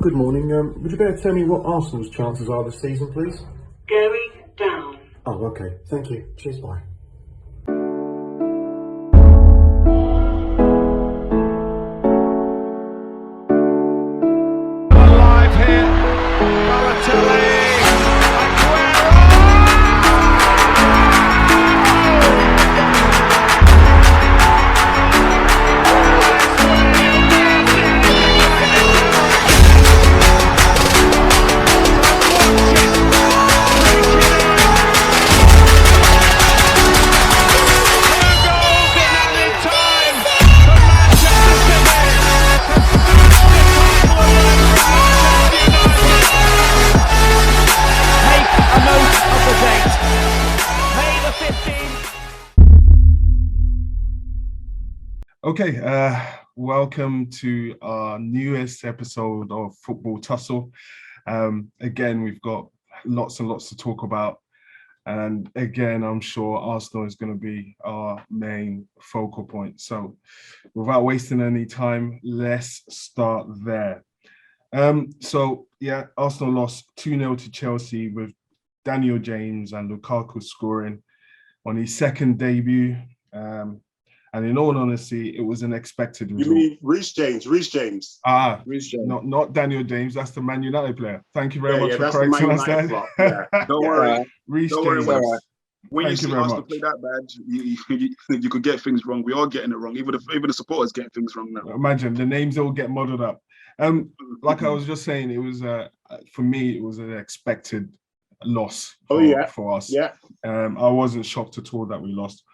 Good morning. Would you better tell me what Arsenal's chances are this season, please? Going down. Oh, okay. Thank you. Cheers, bye. Alive here. Balotelli. Okay, welcome to our newest episode of Football Tussle. Again, we've got lots and lots to talk about. And again, I'm sure Arsenal is going to be our main focal point. So without wasting any time, let's start there. Arsenal lost 2-0 to Chelsea with Daniel James and Lukaku scoring on his second debut. And in all honesty, it was an expected result. You mean Reece James? Reece James. Not Daniel James. That's the Man United player. Thank you very much for correcting us there. Don't worry. Reece James. James. When you see Arsenal play that bad, you could get things wrong. We are getting it wrong. Even the supporters getting things wrong now. Imagine the names all get muddled up. Like I was just saying, it was for me, it was an expected loss for us. Yeah. I wasn't shocked at all that we lost.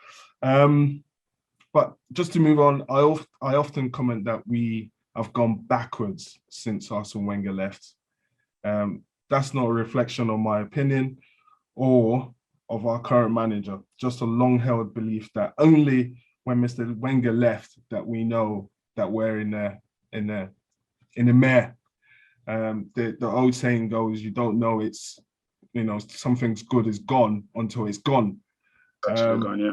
But just to move on, I often comment that we have gone backwards since Arsene Wenger left. That's not a reflection on my opinion or of our current manager, just a long-held belief that only when Mr. Wenger left that we know that we're in a mare. The old saying goes, you don't know something's good is gone until it's gone. Gone, yeah.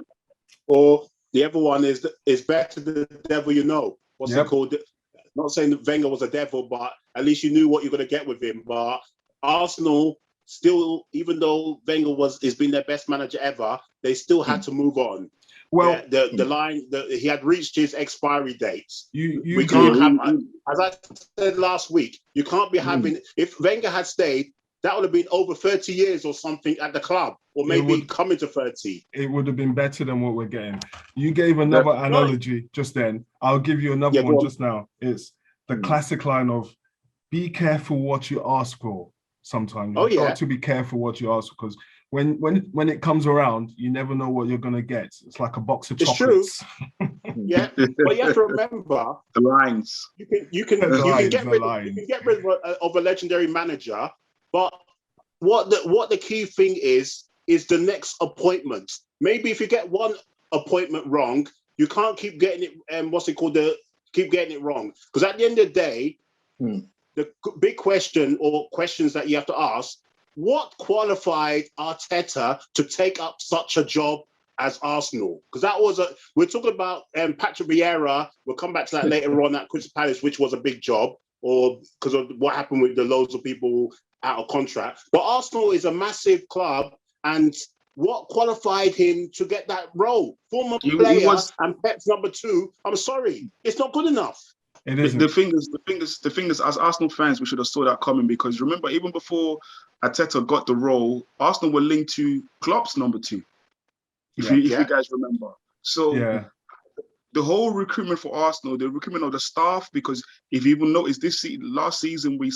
Or the other one is it's better the devil you know. What's it called? Not saying that Wenger was a devil, but at least you knew what you're going to get with him. But Arsenal still, even though Wenger has been their best manager ever, they still had to move on. Well, he had reached his expiry dates. We can't have, as I said last week, you can't be having. If Wenger had stayed, that would have been over 30 years or something at the club, or maybe coming to 30. It would have been better than what we're getting. You gave another analogy just then. I'll give you another one just now. It's the classic line of, be careful what you ask for sometimes. You've got to be careful what you ask for, because when it comes around, you never know what you're going to get. It's like a box of chocolates. True. Yeah, but you have to remember the lines. You can get rid of a legendary manager. But what the key thing is the next appointment. Maybe if you get one appointment wrong, you can't keep getting it. Keep getting it wrong. Because at the end of the day, the big question or questions that you have to ask: what qualified Arteta to take up such a job as Arsenal? Because we're talking about Patrick Vieira. We'll come back to that later on at Crystal Palace, which was a big job, or because of what happened with the loads of people out of contract. But Arsenal is a massive club, and what qualified him to get that role? Former player and Pep's number 2. I'm sorry, it's not good enough. It isn't. The thing is, as Arsenal fans, we should have saw that coming, because remember, even before Arteta got the role, Arsenal were linked to Klopp's number 2. If you guys remember. So the whole recruitment for Arsenal, the recruitment of the staff, because if you even notice, this season we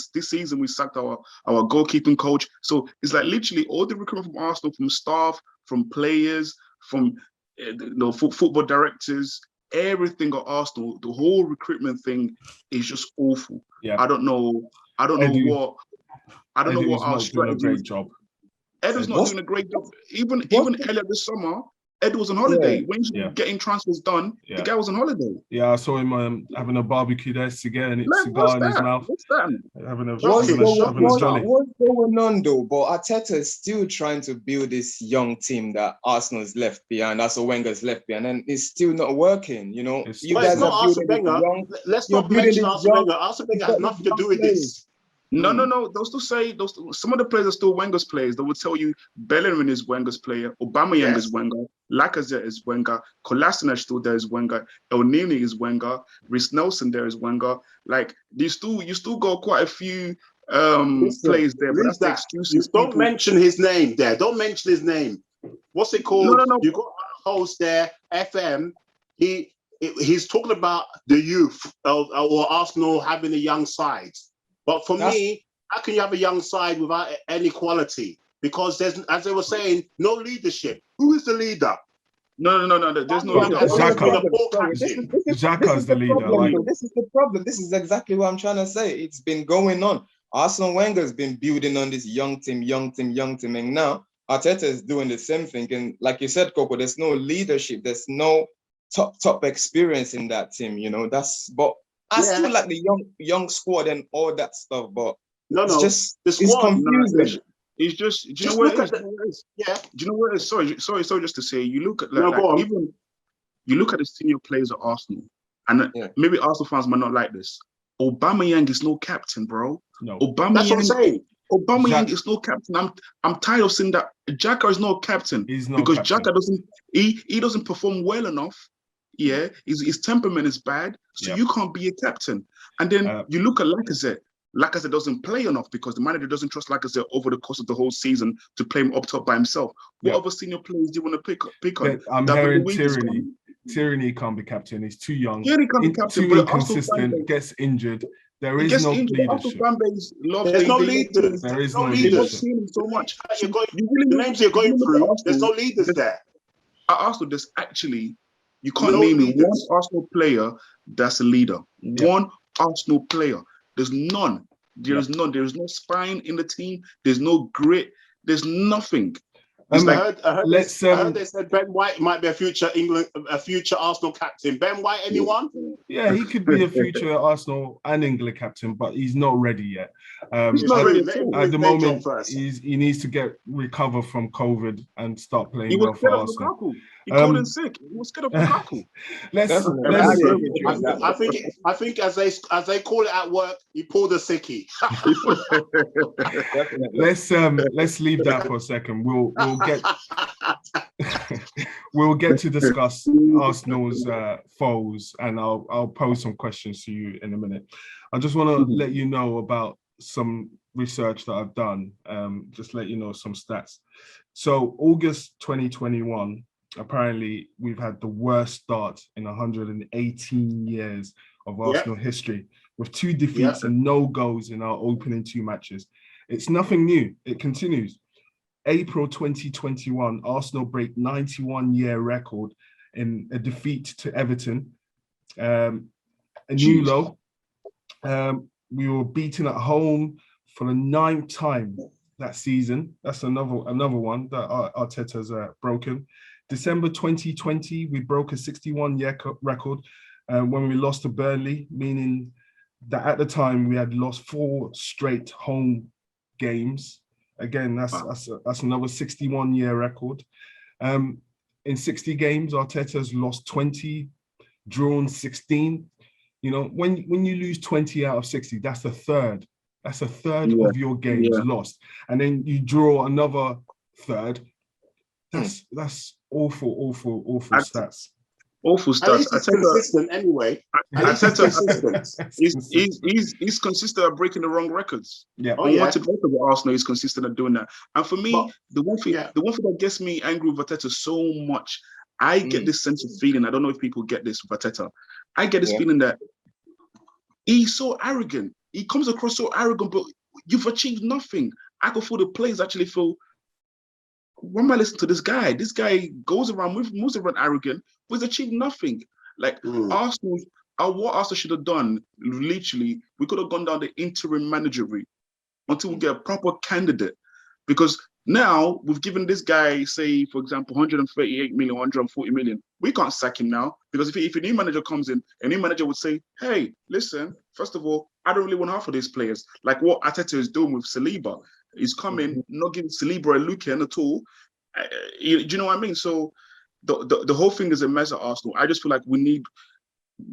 sacked our goalkeeping coach. So it's like literally all the recruitment from Arsenal, from staff, from players, from football directors, everything at Arsenal, the whole recruitment thing is just awful. Yeah. I don't know what our strategy is. Ed's not doing a great job. Even earlier this summer, Ed was on holiday. When he was getting transfers done, the guy was on holiday. Yeah, I saw him having a barbecue there, cigar in his mouth. What's that? What's going on though? But Arteta is still trying to build this young team that Arsenal's left behind, that's what Wenger's left behind, and it's still not working. You know, you guys are building young. Let's not mention Arsene Wenger. Arsene Wenger has nothing to do with this. No. They'll still say some of the players are still Wenger's players. They would tell you Bellerin is Wenger's player, Aubameyang is Wenger, Lacazette is Wenger, Kolasinac still there is Wenger, El Nini is Wenger, Reece Nelson there is Wenger. Like you still got quite a few players there. But that's the excuses. Don't mention his name there. Don't mention his name. What's it called? No. You got a host there, FM. He's talking about the youth or Arsenal having a young side. But for me, how can you have a young side without any quality? Because there's, as they were saying, no leadership. Who is the leader? No. There's no leader. Xhaka is the leader. This is the problem. This is exactly what I'm trying to say. It's been going on. Arsene Wenger has been building on this young team, and now Arteta is doing the same thing. And like you said, Coco, there's no leadership. There's no top experience in that team. But I still like the young squad and all that stuff. But it's confusing. It's just, do you know what it is? Yeah. Do you know what it is? Sorry, just to say, you look at even you look at the senior players at Arsenal, and maybe Arsenal fans might not like this. Aubameyang is no captain, bro. No, that's what I'm saying. Aubameyang is no captain. I'm tired of saying that. Xhaka is not captain. He's not because captain. Xhaka doesn't perform well enough. Yeah, his temperament is bad, so you can't be a captain. And then you look at Lacazette. Lacazette doesn't play enough because the manager doesn't trust Lacazette over the course of the whole season to play him up top by himself. What other senior players do you want to pick on? I'm hearing Tierney. Tierney can't be captain. He's too young. Tierney can't be captain. Too inconsistent. Gets injured. There is no leadership. There's no leaders. There is no leadership. So much. The names you're going through, there's no leaders there. At Arsenal, there's actually, you can't name me one Arsenal player that's a leader. One Arsenal player. There's none. There is none. There is no spine in the team. There's no grit. There's nothing. I heard they said Ben White might be a future Arsenal captain. Ben White, anyone? Yeah, he could be a future Arsenal and England captain, but he's not ready yet. He's not ready. At the moment, he needs to recover from COVID and start playing well for Arsenal. He called in sick. He was scared of Lukaku. I think as they call it at work, he pulled a sickie. Let's leave that for a second. We'll get to discuss Arsenal's foes, and I'll pose some questions to you in a minute. I just want to let you know about some research that I've done. Just let you know some stats. So August 2021. Apparently, we've had the worst start in 118 years of Arsenal history, with 2 defeats and no goals in our opening 2 matches. It's nothing new. It continues. April 2021, Arsenal break 91-year record in a defeat to Everton. A new low. We were beaten at home for the 9th time that season. That's another one that Arteta's broken. December 2020, we broke a 61-year record when we lost to Burnley, meaning that at the time we had lost 4 straight home games. Again, that's another 61-year record. In 60 games, Arteta's lost 20, drawn 16. You know, when you lose 20 out of 60, that's a third. That's a third of your games lost. And then you draw another third. That's awful stats. Awful stats. At least it's consistent anyway. He's consistent at breaking the wrong records. Yeah. Both of Arsenal is consistent at doing that. And for me, the one thing that gets me angry with Arteta so much, I get this sense of feeling. I don't know if people get this with Arteta. I get this feeling that he's so arrogant. He comes across so arrogant, but you've achieved nothing. I can feel the players actually feel, why am I listening to this guy? This guy goes around, moves around arrogant, but he's achieved nothing. Like Arsenal, what Arsenal should have done, literally, we could have gone down the interim manager route until we get a proper candidate. Because now we've given this guy, say, for example, 138 million, 140 million. We can't sack him now because if a new manager comes in, a new manager would say, hey, listen, first of all, I don't really want half of these players. Like what Arteta is doing with Saliba. He's coming, not giving Saliba a look in at all. Do you know what I mean? So the whole thing is a mess at Arsenal. I just feel like we need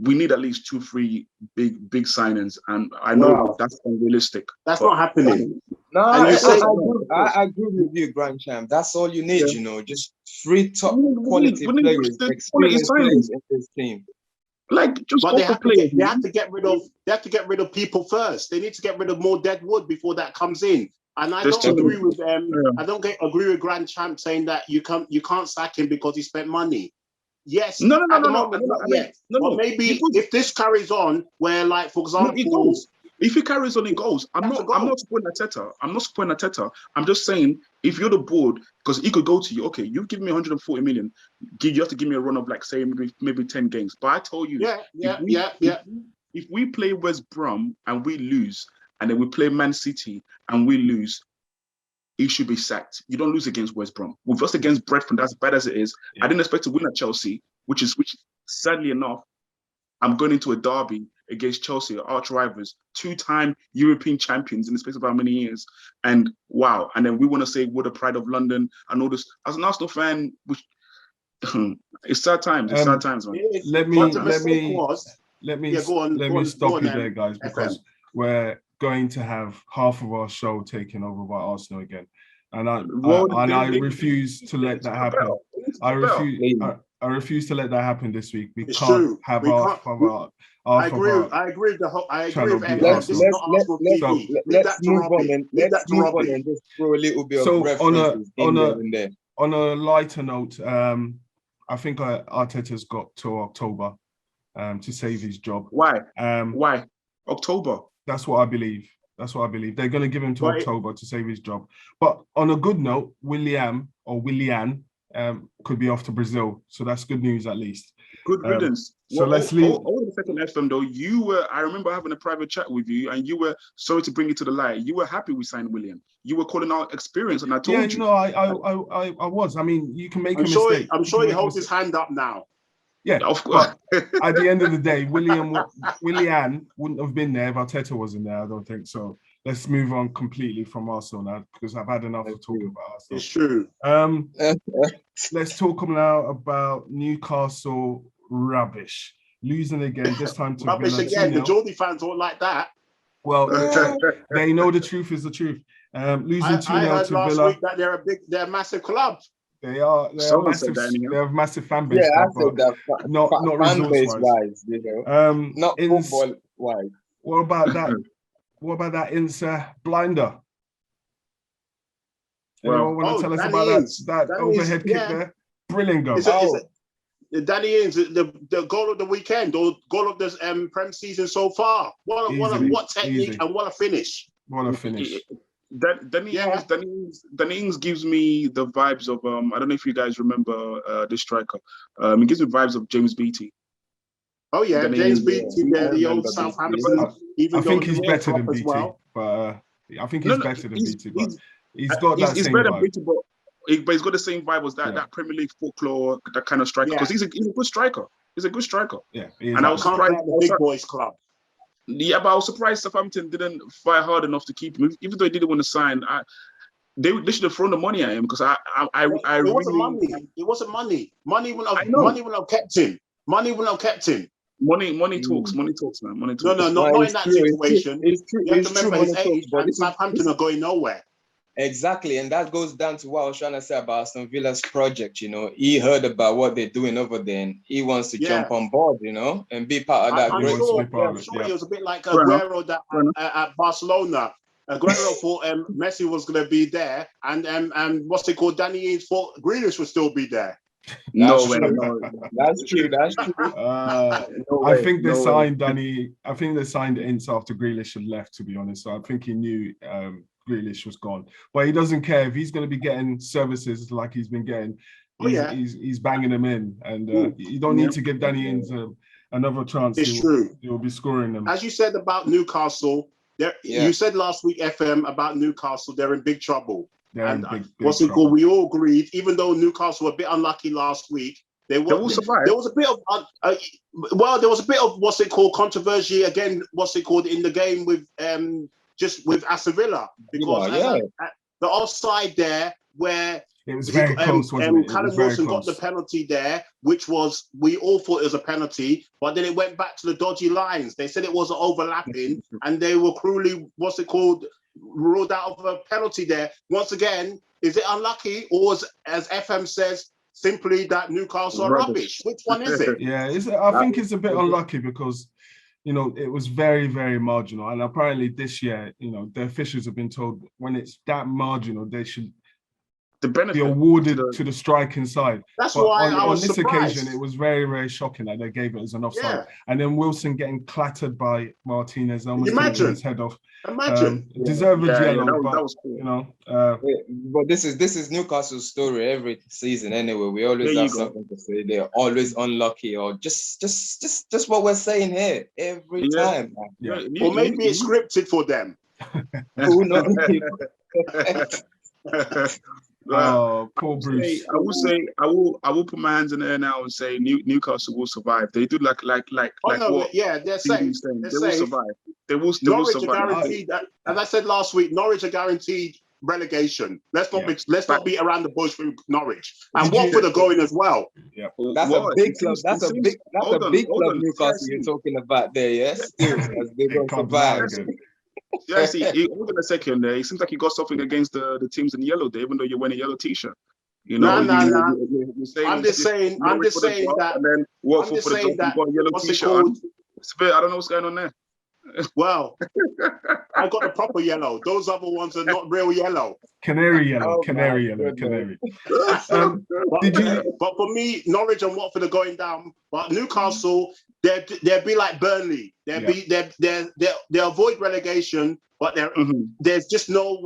we need at least 2-3 big signings, and I know that's unrealistic. That's not happening. No, I agree with you, Grand Champ. That's all you need, just 3 top quality players, experienced players in this team. Like, just but they have to get rid of people first. They need to get rid of more dead wood before that comes in. And I don't agree with them. I don't agree with Grand Champ saying that you can't sack him because he spent money. Yes, no. But maybe if this carries on, where, like, for example, if he carries on in goals, I'm not supporting Arteta. I'm not supporting Arteta. I'm just saying, if you're the board, because he could go to you, okay, you give me 140 million, you have to give me a run of, like, say, maybe 10 games. But I told you, if we play West Brom and we lose, and then we play Man City and we lose, he should be sacked. You don't lose against West Brom. We've lost against Brentford, as bad as it is. I didn't expect to win at Chelsea, which sadly enough, I'm going into a derby against Chelsea, arch rivals, 2-time European champions in the space of how many years? And wow. And then we want to say, we're the pride of London and all this. As an Arsenal fan, it's sad times. It's sad times, man. Let me stop you there, guys, because we're going to have half of our show taken over by Arsenal again. And I refuse to let that happen. I refuse to let that happen this week. We can't have half of our. I agree with Let's move on and just throw a little bit of references on a lighter note, I think Arteta's got till October to save his job. Why? Why October? That's what I believe. They're going to give him to October to save his job. But on a good note, Willian could be off to Brazil, so that's good news at least. Good riddance. So let's leave. Over the second FM though, I remember having a private chat with you, and you were, sorry to bring it to the light, you were happy we signed Willian. You were calling out experience, and I told you. No, I was. I mean, you can make a mistake. I'm sure he holds his hand up now. Yeah, of course. At the end of the day, Willian wouldn't have been there if Arteta wasn't there. I don't think so. Let's move on completely from Arsenal now, because I've had enough of talking about Arsenal. It's true. Let's talk now about Newcastle rubbish. Losing again, this time to rubbish Villa. Again. The Geordie fans don't like that. Well, they know the truth is the truth. Losing 2-0 to Villa. I heard last week that they're a massive club. They are. They have a massive fan base. Yeah, I said that. Not fan base wise, not football wise. What about that? What about that Insa blinder? Anyone want to tell us about that overhead kick there? Brilliant goal. Danny Ings, the goal of the weekend, or goal of the Prem season so far. What technique and what a finish! What a finish! Danny Ings gives me the vibes of I don't know if you guys remember this striker. He gives me vibes of James Beattie. Oh yeah, James Beattie, the old Southampton. I think he's better than Beattie, but I think he's better than Beattie. But he's got that same vibe. But he's got the same vibe as that Premier League folklore, that kind of striker. Because he's a good striker. He's a good striker. Yeah, and I was surprised. The big boys club. Yeah, but I was surprised Southampton didn't fight hard enough to keep him, even though they didn't want to sign. They should have thrown the money at him, because it wasn't money. It wasn't money. Money wouldn't have kept him. Money wouldn't have kept him. Money talks, man. Money talks. No, not in that situation. You have to remember his age, and Southampton are going nowhere. Exactly, and that goes down to what I was trying to say about Aston Villa's project. He heard about what they're doing over there, and he wants to jump on board, and be part of that. I'm sure it was a bit like Aguero at Barcelona. Aguero thought Messi was going to be there, and Danny Ings thought Grealish would still be there. No, that's true. I think they signed Ince after Grealish had left, to be honest. So I think he knew Grealish was gone, but he doesn't care if he's going to be getting services like he's been getting. He's banging them in, and you don't need to give Danny Ings another chance. It's true. He'll be scoring them. As you said about Newcastle, you said last week FM about Newcastle, they're in big trouble. And what's it called? We all agreed, even though Newcastle were a bit unlucky last week, there was a bit of what's it called, controversy again. What's it called in the game with with Aston Villa, because the offside there where It was very close, wasn't it? Callum Wilson got the penalty there, which was, we all thought it was a penalty, but then it went back to the dodgy lines. They said it was overlapping, and they were cruelly, ruled out of a penalty there. Once again, is it unlucky, or as FM says, simply that Newcastle are rubbish? Which one is it? Yeah, I think it's a bit unlucky because, you know, it was very, very marginal. And apparently this year, you know, the officials have been told when it's that marginal, they should be awarded to the striking side. That's why I was on this surprised. occasion, it was very, very shocking that they gave it as an offside. Yeah. And then Wilson getting clattered by Martinez, almost taking his head off. Deserved yellow, that was cool. You know. But this is Newcastle's story every season anyway. We always have something to say. They're always unlucky, or just what we're saying here every time. Yeah. Or maybe it's scripted for them. Who knows? Poor Bruce. I will put my hands in the air now and say Newcastle will survive. They do like what? Yeah, they're safe. They will survive. They will survive. Are guaranteed. As I said last week, Norwich are guaranteed relegation. Let's not beat around the bush with Norwich. And Watford are going as well. Yeah, that's a big club. That's a big club. Newcastle you're talking about there. Yes, still as they will survive. Yeah, see, hold on a second there. It seems like you got something against the teams in yellow there, even though you're wearing a yellow t-shirt. You know, no. I'm just saying that. And then Watford for the drop, you got a yellow t-shirt. It's a bit, I don't know what's going on there. Well, I got the proper yellow. Those other ones are not real yellow. Canary yellow. But for me, Norwich and Watford are going down. But Newcastle, they'll be like Burnley. They avoid relegation, but there's just no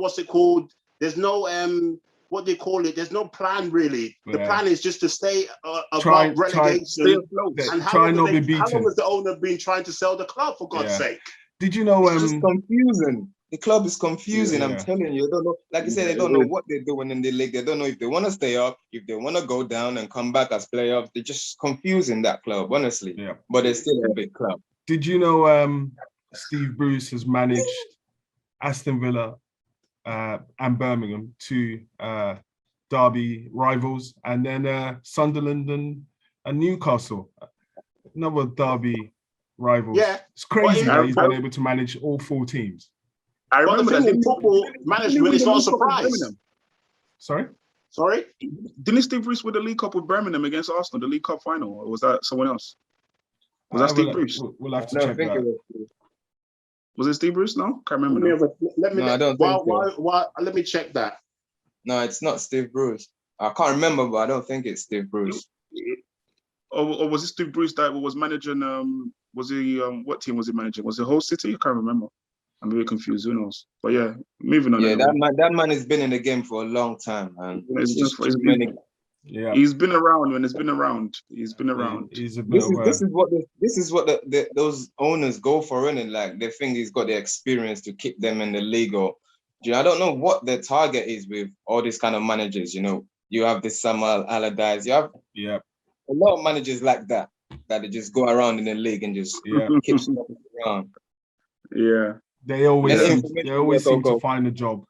There's no what they call it. There's no plan really. The plan is just to stay above relegation. And how long has the owner been trying to sell the club, for God's sake? Did you know? It's just confusing. The club is confusing. I'm telling you, they don't know. Like I said, they don't know what they're doing in the league. They don't know if they want to stay up, if they want to go down and come back as playoffs. They're just confusing that club, honestly. Yeah. But they're still a big club. Did you know Steve Bruce has managed Aston Villa and Birmingham, two derby rivals, and then Sunderland and Newcastle, another derby rivals. Yeah, it's crazy that he's been able to manage all four teams. I remember that in football management is not a surprise. Sorry? Didn't Steve Bruce win the League Cup with Birmingham against Arsenal, the League Cup final, or was that someone else? Was that Steve Bruce? We'll have to check that. Was it Steve Bruce? No, can't remember. Let me check that. No, it's not Steve Bruce. I can't remember, but I don't think it's Steve Bruce. Or was it Steve Bruce that was managing? Was he? What team was he managing? Was it Hull City? I can't remember. I'm very confused. Who knows? But yeah, moving on. Yeah, that man has been in the game for a long time, man. He's been around when it's been around. He's been around. He's a bit this is what those owners go for, innit? Like they think he's got the experience to keep them in the league, or I don't know what their target is with all these kind of managers. You know, you have this Samuel Allardyce. You have a lot of managers like that they just go around in the league and just keep stuff around. Yeah, they always seem to find a job.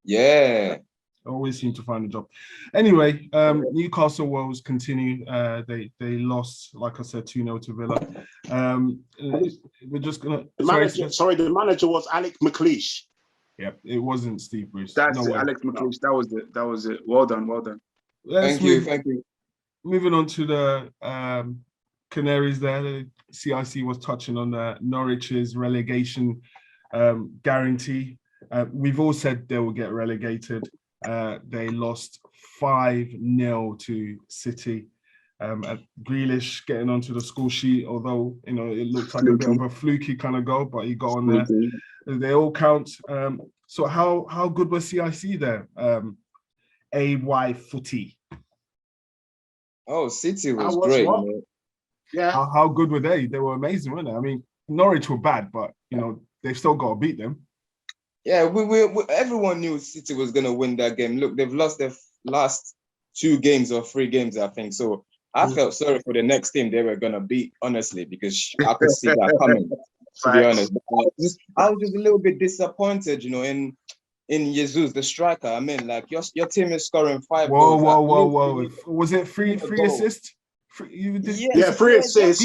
Yeah. Always seem to find a job. Anyway, Newcastle woes continue. They lost, like I said, 2-0 to Villa. We're just gonna. The manager was Alec McLeish. Yeah, it wasn't Steve Bruce. That's Alex McLeish. That was it. Well done. Thank you. Moving on to the Canaries there. The CIC was touching on Norwich's relegation guarantee. We've all said they will get relegated. They lost 5-0 to City. Grealish getting onto the score sheet, although it looked like a bit of a fluky kind of goal, but he got on there. They all count. So how good was CIC there? AY Footy. Oh, City was great. Yeah. How good were they? They were amazing, weren't they? I mean, Norwich were bad, but they've still got to beat them. Yeah, we everyone knew City was going to win that game. Look, they've lost their last 2 games or 3 games, I think. So I felt sorry for the next team they were going to beat, honestly, because I could see that coming, to be honest. I was just a little bit disappointed, in in Jesus, the striker. I mean, like your team is scoring 5 goals. Whoa. Was it three assists? Yeah, 3 assists.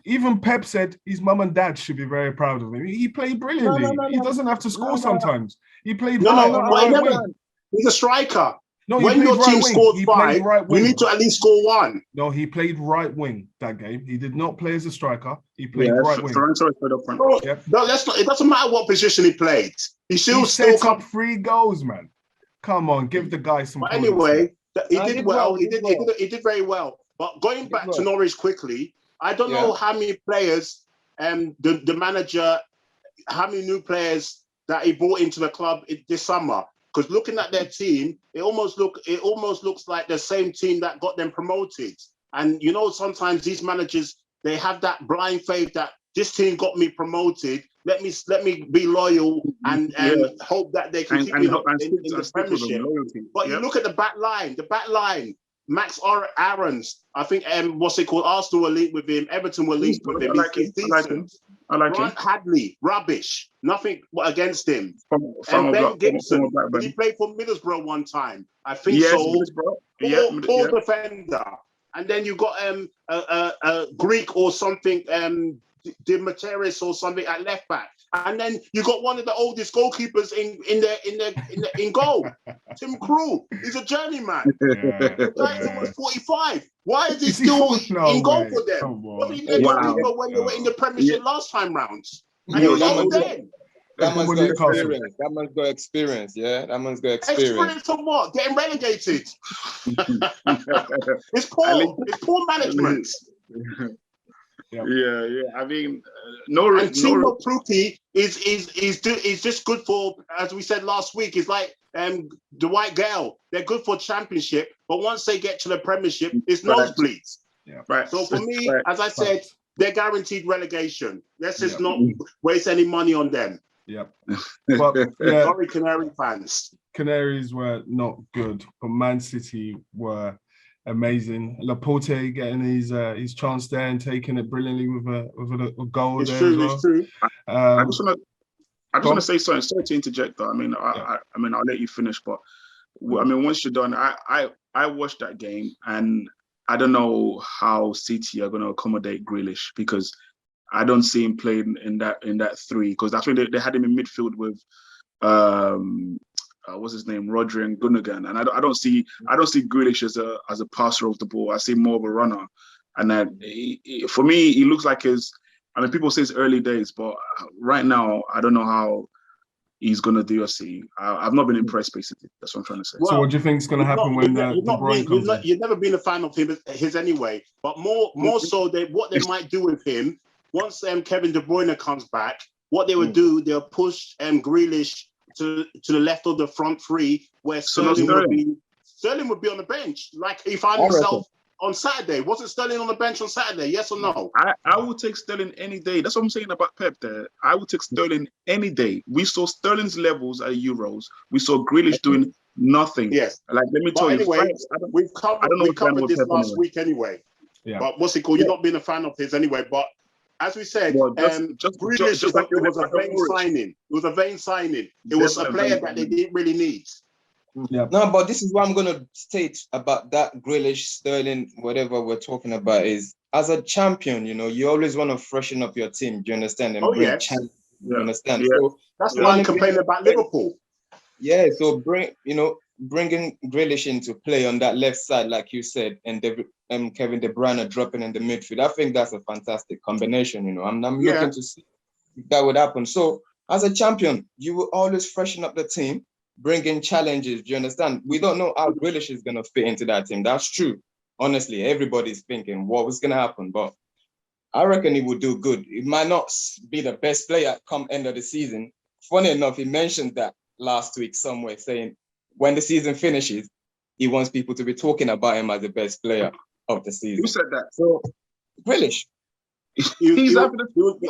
Even Pep said his mum and dad should be very proud of him. He played brilliantly. He doesn't have to score sometimes. He played He's a striker. No, when your team scores 5, you need to at least score 1. No, he played right wing that game. He did not play as a striker. He played right wing. No, that's not. It doesn't matter what position he played. He set up 3 goals, man. Come on, give the guy some. But anyway, he did well. He did very well. But going back to Norwich quickly, I don't know how many players the manager, how many new players that he brought into the club this summer. Because looking at their team, it almost looks like the same team that got them promoted. And you know, sometimes these managers, they have that blind faith that this team got me promoted. Let me be loyal and hope that they can keep me in the Premiership. But you look at the back line. Max Aarons, I think, Arsenal were linked with him. Everton were linked with him. He's decent. I like Grant him. Hadley, rubbish. Nothing against him. And Ben Gibson, did he play for Middlesbrough one time? I think so. Poor defender. And then you got a Greek or something, Dimitris or something at left back. And then you got one of the oldest goalkeepers in goal, Tim Krul. He's a journeyman. The guy's almost 45. Why is he still in goal for them? What did he do when they were in the Premiership last time round? And he was old then. That man's got experience. That man's got experience. Yeah, that man's got experience. Experience of what? Getting relegated. It's poor management. Yeah. I mean, Timo Pukki is just good for, as we said last week. It's like the White Girl. They're good for Championship, but once they get to the Premiership, it's nosebleeds. Yeah, right. So for me, as I said, they're guaranteed relegation. Let's just not waste any money on them. Yep. But sorry, Canary fans. Canaries were not good, but Man City were amazing. Laporte getting his chance there and taking it brilliantly with a goal. It's true. I just want to say something. Sorry to interject, though. I mean, I'll let you finish, but I mean, once you're done, I watched that game, and I don't know how City are going to accommodate Grealish, because I don't see him playing in that 3, because I think they had him in midfield with what's his name, Rodri and Gundogan, and I don't see Grealish as a passer of the ball. I see more of a runner, and that for me, he looks like people say it's early days, but right now I don't know how he's gonna do. I've not been impressed, basically. That's what I'm trying to say. Well, so what do you think is going to happen when De Bruyne comes in? You've never been a fan of his anyway, but more so what they might do with him once Kevin De Bruyne comes back. What they would do, they'll push Grealish to the left of the front 3, where Sterling would be on the bench, like he found himself on Saturday. Wasn't Sterling on the bench on Saturday? Yes or no? I would take Sterling any day. That's what I'm saying about Pep there. I would take Sterling any day. We saw Sterling's levels at Euros. We saw Grealish doing nothing. Yes. Like, let me tell you. Anyway, we've covered this last week anyway. Yeah. But what's it called? You're not being a fan of his anyway. But as we said, Grealish was a vain signing. It was a vain signing. It was a player that they didn't really need. Yeah. No, but this is what I'm going to state about that Grealish, Sterling, whatever we're talking about, is as a champion, you always want to freshen up your team. Do you understand? And bring champions. You understand? Yeah. So that's why I'm complaining about Liverpool. Yeah, so bringing Grealish into play on that left side, like you said, and Kevin De Bruyne dropping in the midfield. I think that's a fantastic combination. I'm looking to see if that would happen. So as a champion, you will always freshen up the team, bring in challenges. Do you understand? We don't know how Grealish is going to fit into that team. That's true. Honestly, everybody's thinking what was going to happen, but I reckon he will do good. It might not be the best player come end of the season. Funny enough, he mentioned that last week somewhere, saying when the season finishes, he wants people to be talking about him as the best player of the season. Who said that? So, Grealish. He was on the source.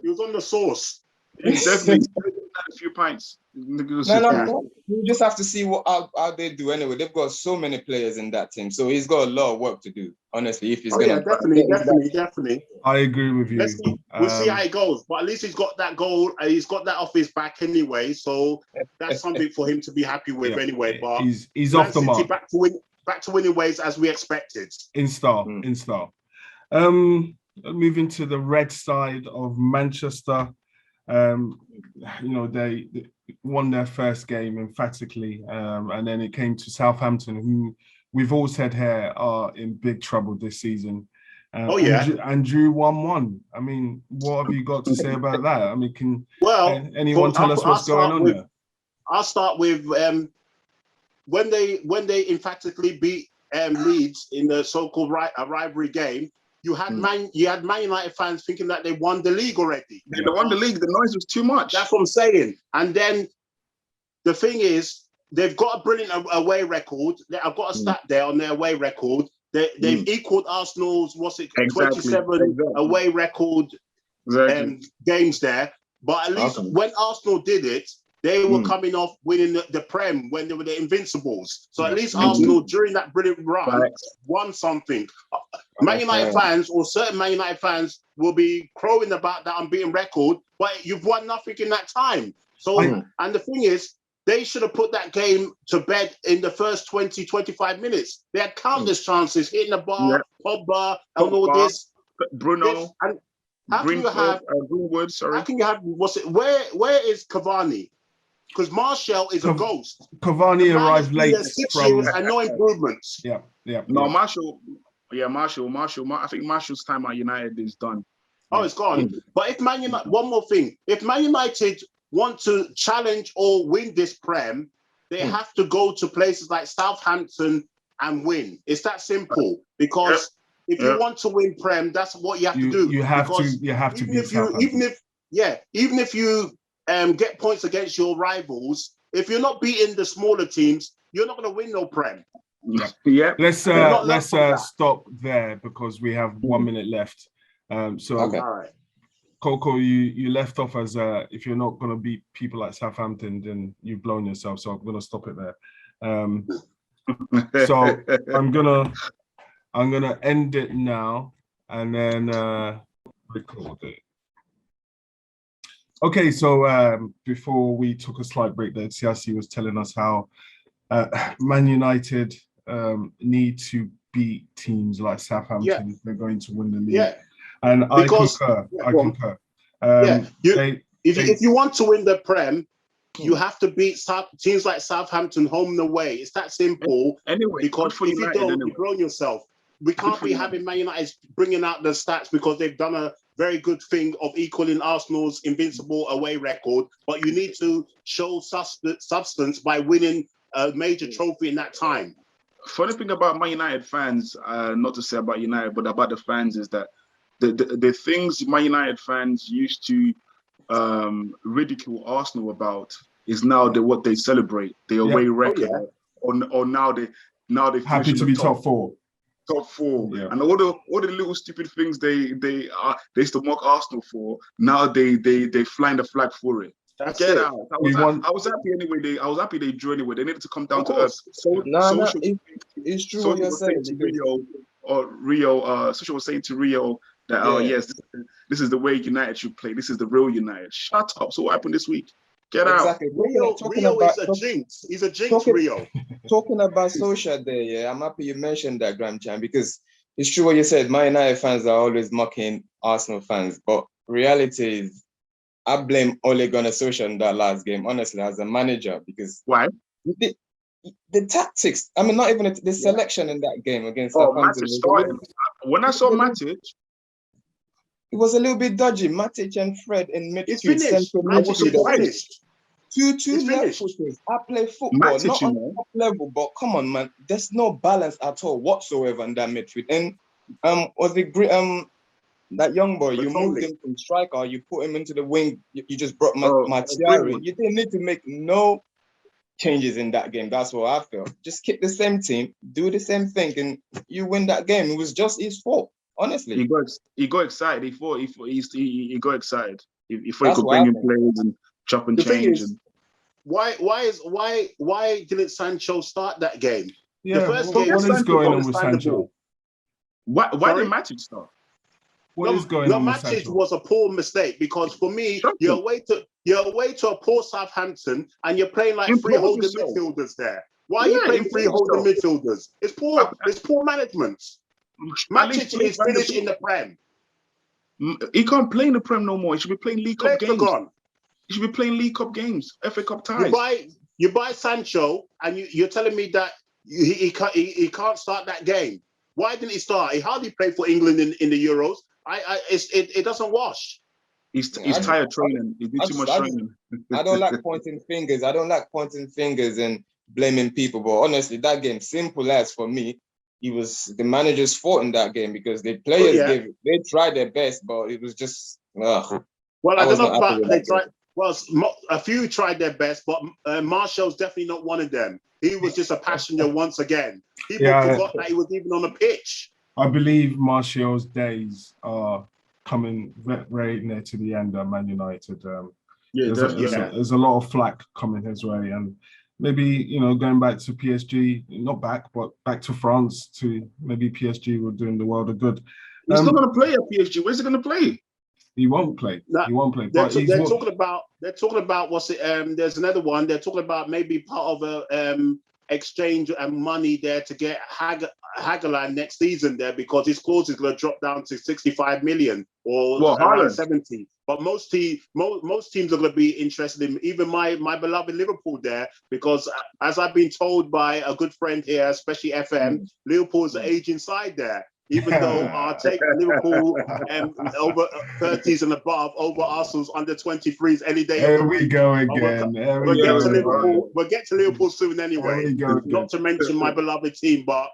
He was on the source. He definitely. a few pints. No. You just have to see how they do anyway. They've got so many players in that team, so he's got a lot of work to do. Honestly, if he's gonna definitely. I agree with you. We'll see how it goes, but at least he's got that goal. He's got that off his back anyway, so that's something for him to be happy with anyway. But he's off the mark. Back to winning ways as we expected. In style. Moving to the red side of Manchester, they won their first game emphatically, and then it came to Southampton, who we've all said here are in big trouble this season. And drew 1-1. I mean, what have you got to say about that? I mean, can anyone tell us what's going on there? I'll start with when they emphatically beat Leeds in the so-called rivalry game. You had Man United fans thinking that they won the league already. They won the league. The noise was too much. That's what I'm saying. And then the thing is, they've got a brilliant away record. I've got a stat there on their away record. They've equaled Arsenal's 27 away record games there. But at least when Arsenal did it, they were coming off winning the Prem when they were the Invincibles. So at least Arsenal, during that brilliant run, won something. Man United fans, or certain Man United fans, will be crowing about that unbeaten record, but you've won nothing in that time. So, and the thing is, they should have put that game to bed in the first 20, 25 minutes. They had countless chances, hitting the bar, Pogba, and all this. Bruno. And how can you have Greenwood, sorry. How can you have where is Cavani? Because Martial is a ghost. Cavani arrived late. 6 years and no improvements. No, Martial. I think Martial's time at United is done. Oh, it's gone. But if Man United, one more thing, if Man United want to challenge or win this Prem, they have to go to places like Southampton and win. It's that simple. Because if you want to win Prem, that's what you have to do. You have to beat Southampton. Even if you get points against your rivals, if you're not beating the smaller teams, you're not going to win no Prem. Let's stop there because we have 1 minute left. All right. Coco, you left off as if you're not going to beat people like Southampton, then you've blown yourself. So I'm going to stop it there. So I'm gonna end it now and then record it. Okay, so before we took a slight break there, Siasi was telling us how Man United need to beat teams like Southampton if they're going to win the league. And I concur. If you want to win the Prem, you have to beat teams like Southampton home and away. It's that simple. Anyway, because if you don't, you've grown yourself. We can't be having Man United bringing out the stats because they've done a very good thing of equaling Arsenal's invincible away record. But you need to show substance by winning a major trophy in that time. Funny thing about Man United fans, not to say about United, but about the fans, is that the things Man United fans used to ridicule Arsenal about is now what they celebrate. The away record, or now they happy to be top four. Top four, and all the little stupid things they used to mock Arsenal for. Now they flying the flag for it. That's Get it. out. I was happy anyway. I was happy they drew anyway. They needed to come down to earth. It's true what you're saying. Social was saying to Rio that yes, this is the way United should play. This is the real United. Shut up. So what happened this week? Get out. Rio is a jinx. He's a jinx, Rio. Talking about social there, I'm happy you mentioned that, Graham Chan, because it's true what you said. Man United fans are always mocking Arsenal fans, but reality is, I blame Ole Gunnar Solskjaer in that last game, honestly, as a manager, because why? The tactics. I mean, not even the selection in that game against Southampton. When I saw Matic, it was a little bit dodgy. Matic and Fred in midfield. Finished. Two left footers. I play football, Matic, not on top level, but come on, man. There's no balance at all whatsoever in that midfield. And was it that young boy? You moved him from striker, you put him into the wing. You just brought Martial. You didn't need to make no changes in that game. That's what I felt. Just keep the same team, do the same thing, and you win that game. It was just his fault. Honestly, he got excited. He got excited. He thought he could bring in players, chop and The thing change. is, why didn't Sancho start that game? Yeah, the first what game, is going on with understandable. Sancho? Why Sorry? did Matic start? What is going on with Matic Sancho? was a poor mistake because for me, Shocking. you're away to a poor Southampton and you're playing like three Impose holding yourself. midfielders there. Why are you Yeah, playing impose three holding yourself. midfielders? It's poor. It's poor management. At least Matic play is finished in the Prem. He can't play in the Prem no more. He should be playing League Cup Legs are games. gone. He should be playing League Cup games, FA Cup ties. You buy Sancho and you're telling me that he can't start that game. Why didn't he start? He hardly played for England in the Euros. It doesn't wash. He's tired training. He did too much training. I don't like pointing fingers. I don't like pointing fingers and blaming people. But honestly, that game, simple as for me, it was the manager's fault in that game because the players they tried their best, but it was just. Well, I don't know about they tried. Well, a few tried their best, but Martial's definitely not one of them. He was just a passenger once again. People forgot that he was even on the pitch. I believe Martial's days are coming very near to the end at Man United. There's a lot of flack coming his way, and maybe going back to PSG, not back, but back to France to maybe PSG were doing the world of good. He's not going to play at PSG. Where's he going to play? He won't play. He won't play. They're talking about what's it? There's another one. They're talking about maybe part of a exchange and money there to get Hageland next season there because his clause is going to drop down to 65 million or around 70. But most teams are going to be interested in even my beloved Liverpool there because as I've been told by a good friend here, especially FM, Liverpool's an aging side there. Even though I'll take Liverpool over 30s and above over Arsenal's under 23s any day. There we go again. We'll get to Liverpool soon anyway. Not to mention my beloved team, but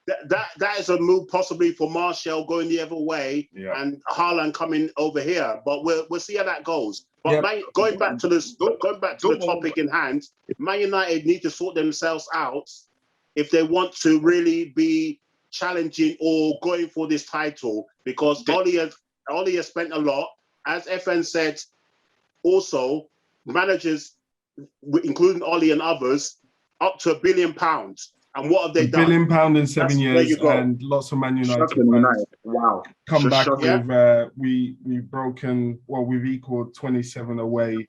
that is a move possibly for Martial going the other way and Haaland coming over here. But we'll see how that goes. But going back to the topic in hand, Man United need to sort themselves out if they want to really be challenging or going for this title because Oli has spent a lot. As FN said, also managers, including Oli and others, up to £1 billion. And what have they done? £1 billion in 7 years, and lots of Man United fans come back with we've broken. Well, we've equaled 27 away,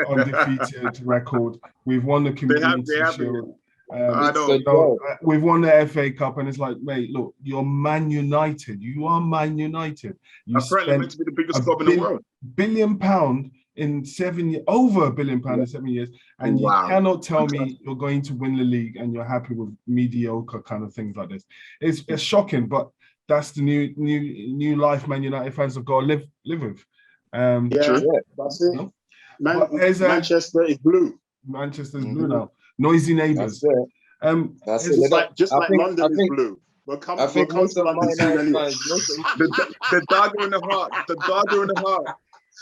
undefeated record. We've won the Community Shield. We've won the FA Cup, and it's like, mate, look, you're Man United. You are Man United. You apparently meant to be the biggest club in the world. £1 billion in 7 years, over £1 billion in 7 years, and you cannot tell me you're going to win the league and you're happy with mediocre kind of things like this. It's shocking, but that's the new life Man United fans have got to live with. That's it. Manchester is blue. Manchester's blue now. Noisy neighbours. Just like London is blue. I think most of London the dagger in the heart. The dagger in the heart.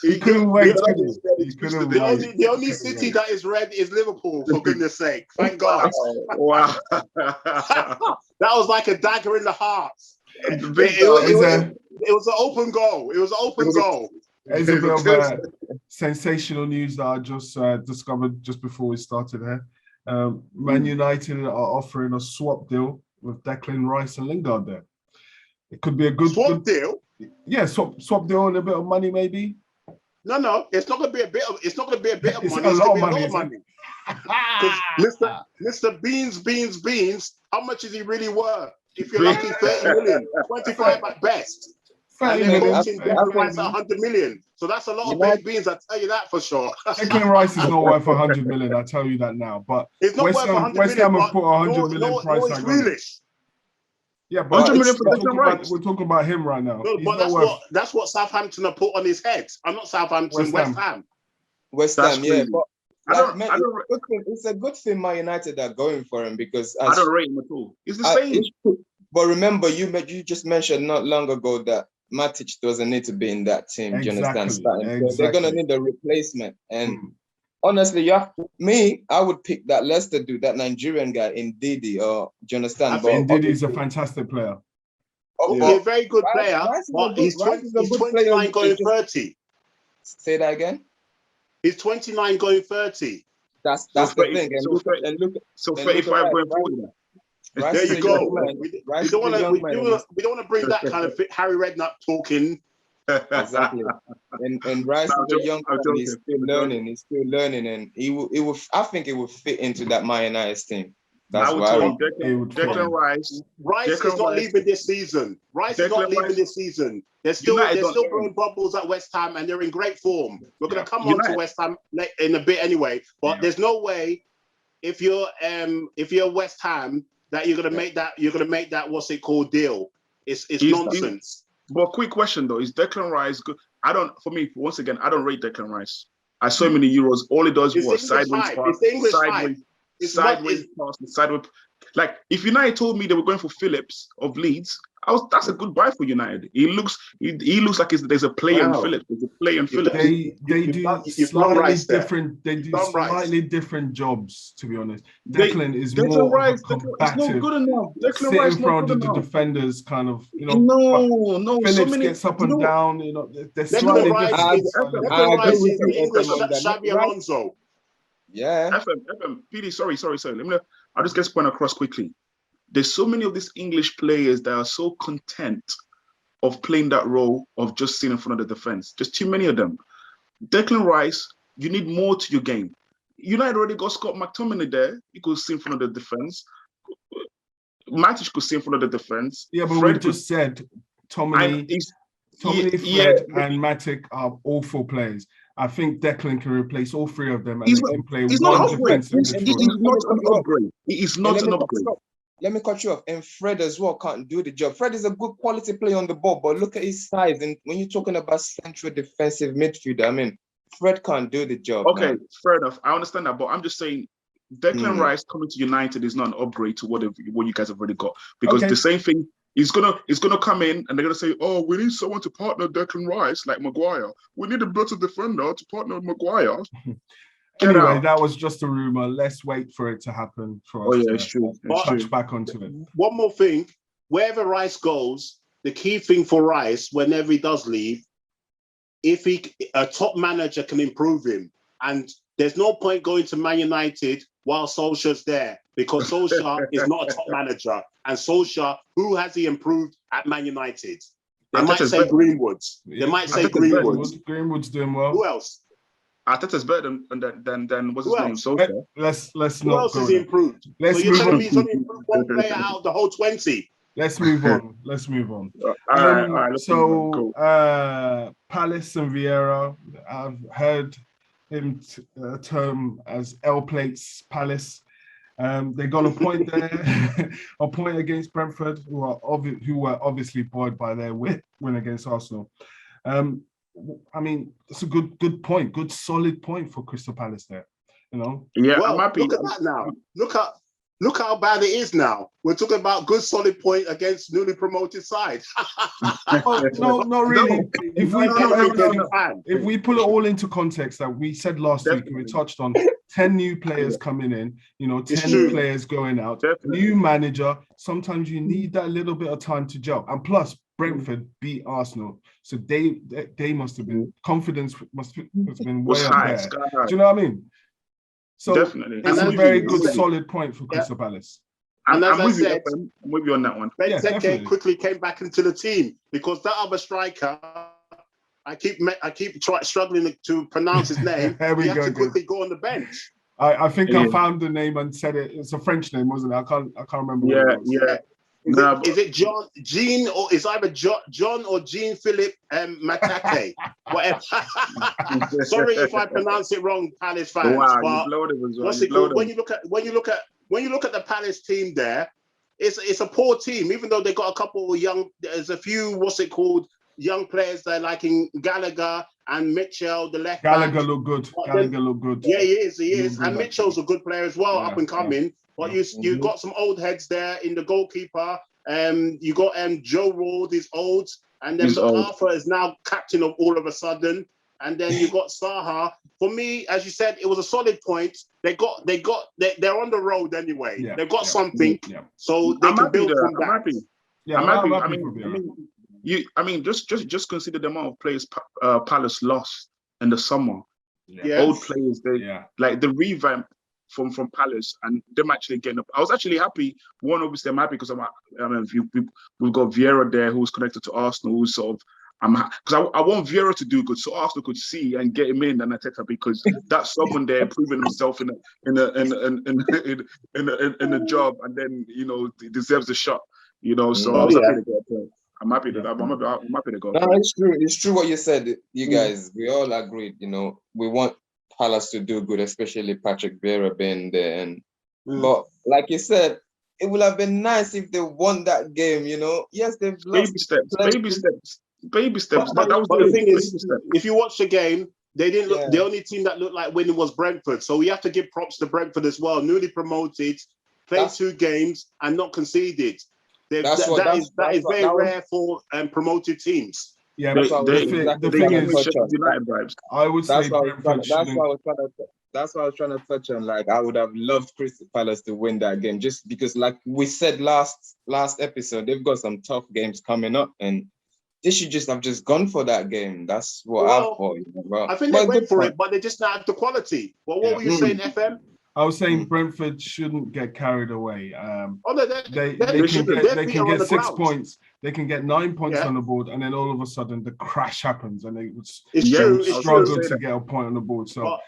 He couldn't wait. The only city that is red is Liverpool, for goodness sake. Thank God. Wow. That was like a dagger in the heart. It was an open goal. It was an open goal. There's a bit of sensational news that I just discovered just before we started here. Man United are offering a swap deal with Declan Rice and Lingard there. It could be a good deal. Yeah, swap deal and a bit of money maybe. No, it's not going to be a bit of. It's not going to be a bit of money. It's going to be a lot of money. Because Mr. Beans, how much is he really worth? If you're lucky, 30 million, 25 at best. And then coaching Declan Rice at 100 million. So that's a lot of baked beans, I tell you that for sure. Declan Rice is not worth 100 million, I tell you that now. But it's not worth 100 West Ham have put 100 million price tag on it. Yeah, but 100 million for Declan Rice. We're talking about him right now. No, but that's what Southampton have put on his head. I'm not Southampton, West Ham. West Ham, yeah. But it's a good thing Man United are going for him because I don't rate him at all. It's the same. But remember, you just mentioned not long ago that Matic doesn't need to be in that team. Do you understand? So they're gonna need a replacement. And honestly, I would pick that Leicester dude, that Nigerian guy, Ndidi. Or do you understand? Ndidi is a fantastic player. He's a very good player. But he's 29 going 30. Say that again. He's 29 going 30. That's the thing. And look at 35 going 40. There you go. We don't want to bring that kind of Harry Redknapp talking. Exactly. And Rice is a young man. He's still learning. And I think it will fit into that Man United team. That's why Declan Rice is not leaving this season. They're still blowing bubbles at West Ham, and they're in great form. We're going to come on to West Ham in a bit anyway. But there's no way if you're West Ham that you're going to make that what's it called deal. It's nonsense. But quick question though, is Declan Rice good? Once again, I don't rate Declan Rice. I saw him in the Euros. All he does was sideways. Like if United told me they were going for Phillips of Leeds, that's a good buy for United. He looks like there's a play in Phillips. There's a play in Phillips. They do slightly different jobs, to be honest. Declan is more combative. It's not good enough. Declan Rice in front of the defenders, kind of, No. Phillips gets up and down. They're slightly different. Declan Rice is the English Xabi Alonso. Yeah. FM, PD, sorry. I'll just get this point across quickly. There's so many of these English players that are so content of playing that role of just sitting in front of the defense. Just too many of them. Declan Rice, you need more to your game. United already got Scott McTominay there. He could sit in front of the defense. Matic could sit in front of the defense. Yeah, but we just said Fred, and Matic are awful players. I think Declan can replace all three of them and they can play one defensive midfielder. He's not an upgrade. He is not an upgrade. Let me cut you off. And Fred as well can't do the job. Fred is a good quality player on the ball, but look at his size. And when you're talking about central defensive midfielder, Fred can't do the job. Okay, fair enough. I understand that, but I'm just saying Declan Rice coming to United is not an upgrade to what you guys have already got. Because the same thing, he's gonna come in and they're gonna say, "Oh, we need someone to partner Declan Rice like Maguire. We need a better defender to partner with Maguire." Anyway, that was just a rumor. Let's wait for it to happen for us. It's true. Touch back onto it. One more thing: wherever Rice goes, the key thing for Rice, whenever he does leave, if a top manager can improve him, and there's no point going to Man United while Solskjaer's there, because Solskjaer is not a top manager. And Solskjaer, who has he improved at Man United? They might say Greenwood. Greenwood's doing well. Who else? Arteta's better than what's his name? Solskjaer. Let's Who not. Who else has he improved? Let's so you're telling me he's only improved one player out of the whole 20? Let's move on. All right. Palace and Vieira, I've heard him term as L Plates Palace. They got a point there, a point against Brentford, who were obviously buoyed by their win against Arsenal. It's a good point, good solid point for Crystal Palace there. Yeah, well, look at that now. Look how bad it is now. We're talking about good solid point against newly promoted side. No, not really. If we pull it all into context, that we said last week, and we touched on 10 new players coming in, 10 players going out, new manager. Sometimes you need that little bit of time to gel. And plus, Brentford beat Arsenal, so they must have been confidence must have been way up there. Do you know what I mean? So definitely, it's a very good, solid point for Crystal Palace. And as I'm I said, I'm with you on that one. Benteke quickly came back into the team because that other striker, I keep struggling to pronounce his name. He had to quickly go on the bench. I think I found the name and said it. It's a French name, wasn't it? I can't remember. Yeah. Is it Jean, or it's either John or Jean Philippe Matake? Whatever. Sorry if I pronounce it wrong, Palace fans. Wow, but what's it called? When you look at the Palace team there, it's a poor team. Even though they got a couple of young, there's a few young players there, like in Gallagher and Mitchell, the left. Gallagher look good. Yeah, he is. And Mitchell's a good player as well, up and coming. But you got some old heads there in the goalkeeper. You got Joe Ward is old, and then Rafa is now captain of all of a sudden. And then you got Saha. For me, as you said, it was a solid point. They're on the road anyway. Yeah, they've got something, so they can build from that. I'm happy. Just consider the amount of players Palace lost in the summer. old players. Like the revamp from Palace and them actually getting up. I was actually happy. One, obviously, I'm happy because we've got Vieira there who's connected to Arsenal. Who's sort of because I want Vieira to do good, so Arsenal could see and get him in and Arteta because that's someone there proving himself in a job, and then he deserves a shot. So I was happy to get a point. I'm happy to go. No, it's true. It's true what you said. You guys, we all agreed. We want Palace to do good, especially Patrick Vieira being there. But like you said, it would have been nice if they won that game. Yes, they've lost. Baby steps. But the thing is, if you watch the game, they didn't look. The only team that looked like winning was Brentford. So we have to give props to Brentford as well. Newly promoted, played 2 games and not conceded. That is very rare for promoted teams. Yeah, but the thing is, United vibes. I would say that's what I was trying to touch on. Like, I would have loved Crystal Palace to win that game, just because, like we said last episode, they've got some tough games coming up, and they should just have gone for that game. That's what I thought. I think they went for it, but they just not have the quality. Well, what were you saying, FM? I was saying Brentford shouldn't get carried away. They can get 6 points. They can get 9 points on the board, and then all of a sudden the crash happens, and they would struggle to get a point on the board. So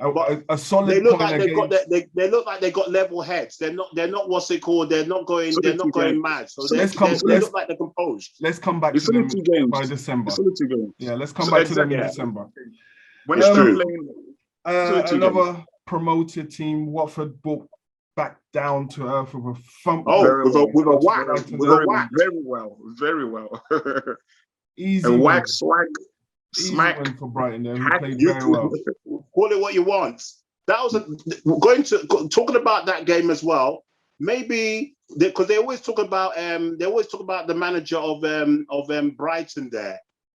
a solid. They look point like they look like they got level heads. They're not what's it called? They're not going mad. So they look like they're composed. Let's come back to them by December. Yeah, let's come back to them in December. When it's playing, another promoted team, Watford, brought back down to earth with a thump. With a whack. Very well. Easy a whack, swag, smack win for Brighton. There, who played very well. Call it what you want. That was talking about that game as well. Maybe because they always talk about the manager of Brighton there.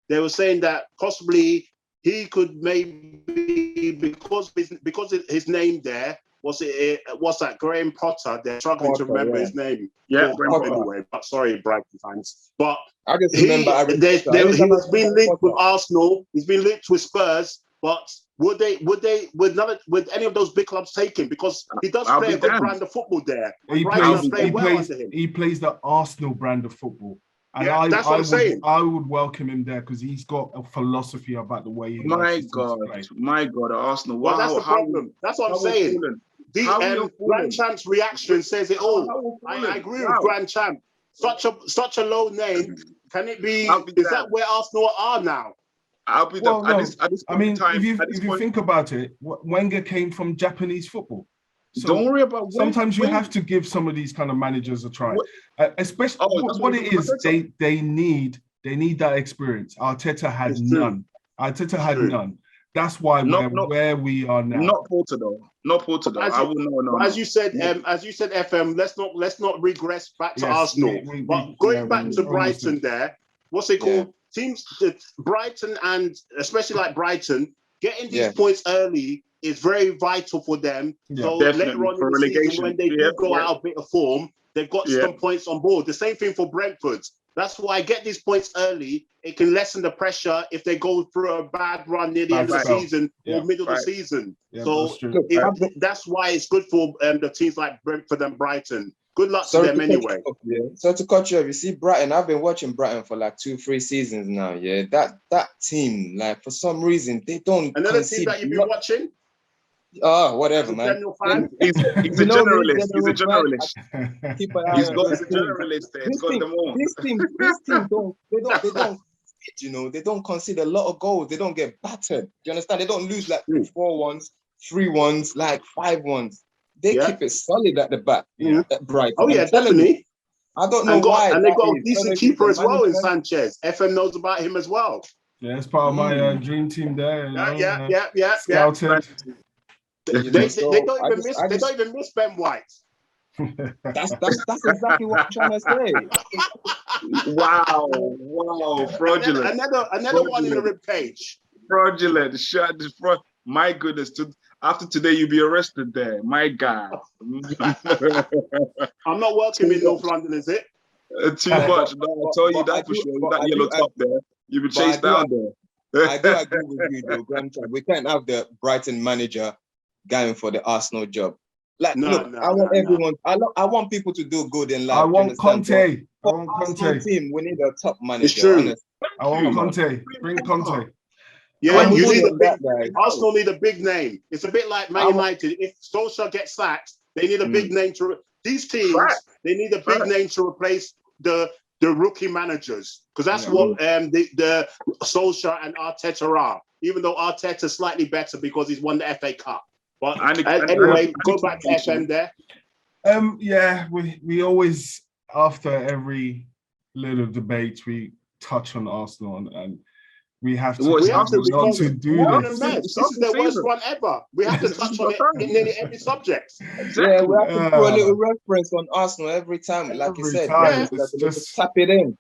They were saying that possibly he could maybe because his name there what's that Graham Potter? They're struggling to remember his name. Yeah, anyway. But sorry, Brighton fans. But I just remember he's been linked with Arsenal. He's been linked with Spurs. But would any of those big clubs take him? Because he does play a good brand of football there. He plays the Arsenal brand of football. And that's what I'm saying. I would welcome him there because he's got a philosophy about the way he My God, Arsenal. Well, that's the problem. That's what I'm saying. Grand Champ's reaction says it all. I agree with Grand Champ. Such a low name. Can it be? Is that where Arsenal are now? I'll be if you think about it, Wenger came from Japanese football. So don't worry about. Sometimes you have to give some of these kind of managers a try, especially what it is. They need that experience. Arteta had none. None. That's why we're where we are now. Not Porter though. I will know. As you said, FM. Let's not regress back to Arsenal. But going back to Brighton, there, what's it called? Teams, Brighton, and especially like Brighton, getting these points early is very vital for them. So later on in the season, when they do go out a bit of form, they've got some points on board. The same thing for Brentford. That's why get these points early. It can lessen the pressure if they go through a bad run near the end of the season or middle of the season. Yeah, so that's why it's good for the teams like Brentford and Brighton. Good luck to them anyway. So to cut you off, you see Brighton, I've been watching Brighton for like 2-3 seasons now. Yeah, that team, like for some reason, they don't. Another team that you've been watching? Whatever, man. He's a generalist. He's a generalist. He's a generalist there. He's got them all. This team don't. They don't concede a lot of goals. They don't get battered. Do you understand? They don't lose like 4-1s, 3-1s, like 5-1s. They keep it solid at the back. At Brighton. Oh yeah, definitely. I don't know why. And they got a decent keeper as well in Sanchez. FM knows about him as well. Yeah, it's part of my dream team there. Yeah. Scouted. They don't even miss Ben White. That's exactly what I'm trying to say. Wow, fraudulent. Another one in the rib cage. Fraudulent. My goodness. After today, you'll be arrested there. My God. I'm not working in North London, is it? Too much. No, I'll tell you that for sure. That yellow top there. You'll be chased down there. I do agree with you, though, Graham. We can't have the Brighton manager going for the Arsenal job. Like, I want people to do good in life. I want Conte. Arsenal team, we need a top manager. It's true. Honestly. I want Conte. Bring Conte. Yeah, you need Arsenal need a big name. It's a bit like Man United. If Solskjaer gets sacked, they need a big name to. These teams, they need a big name to replace the rookie managers, because that's what the Solskjaer and Arteta are. Even though Arteta's slightly better because he's won the FA Cup. But anyway, go back to FM there. We always, after every little debate, we touch on Arsenal, and we have to do this. This is the worst one ever. We have to touch on it in nearly every subject. Exactly. Yeah, we have to put a little reference on Arsenal every time. Like you said, just tap it in.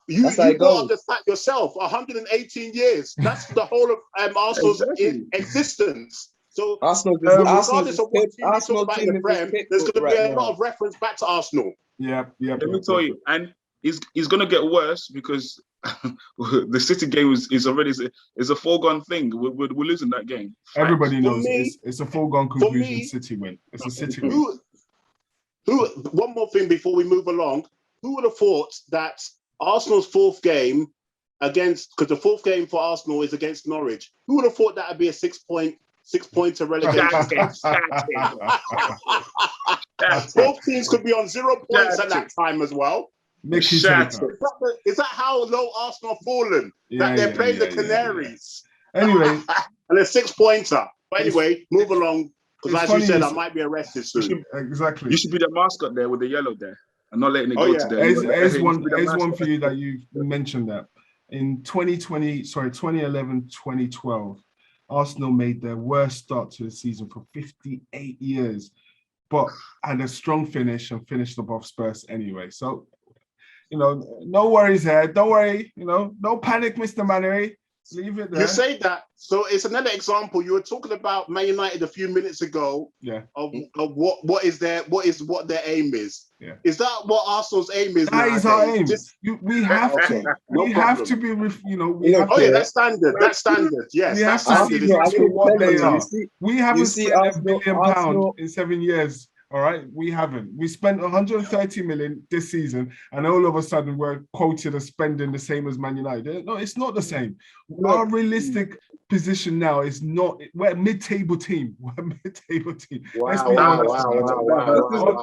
You brought up the fact yourself, 118 years. That's the whole of Arsenal's existence. So regardless of what team you talk about in the Prem, there's going to be a lot of reference back to Arsenal. Let me tell you, and it's going to get worse because the City game is already a foregone thing. We're losing that game. Everybody knows it's a foregone conclusion. City win. It's a City win. One more thing before we move along. Who would have thought that Arsenal's fourth game because the fourth game for Arsenal is against Norwich. Who would have thought that would be a 6-pointer relegation game? Both teams could be on 0 points at that time as well. Is that how low Arsenal have fallen? That they're playing the Canaries. Anyway. And a 6-pointer. But anyway, move along. Because as you said, I might be arrested soon. Exactly. You should be the mascot there with the yellow there. And not letting it go to them. There's one for you that you mentioned that. In 2011, 2012, Arsenal made their worst start to the season for 58 years, but had a strong finish and finished above Spurs anyway. So, no worries here. Don't worry. Don't panic, Mr. Mannery. Leave it there. You say that, so it's another example. You were talking about Man United a few minutes ago. Of what their aim is. Yeah. Is that what Arsenal's aim is? That is our aim. We have to. We have to be. That's standard. That's standard. Yes, we have to see what they are. We haven't spent £1 billion in 7 years. All right, we haven't. We spent 130 million this season, and all of a sudden we're quoted as spending the same as Man United. No, it's not the same. Our realistic position now is not. We're a mid-table team. We're a mid-table team. Wow.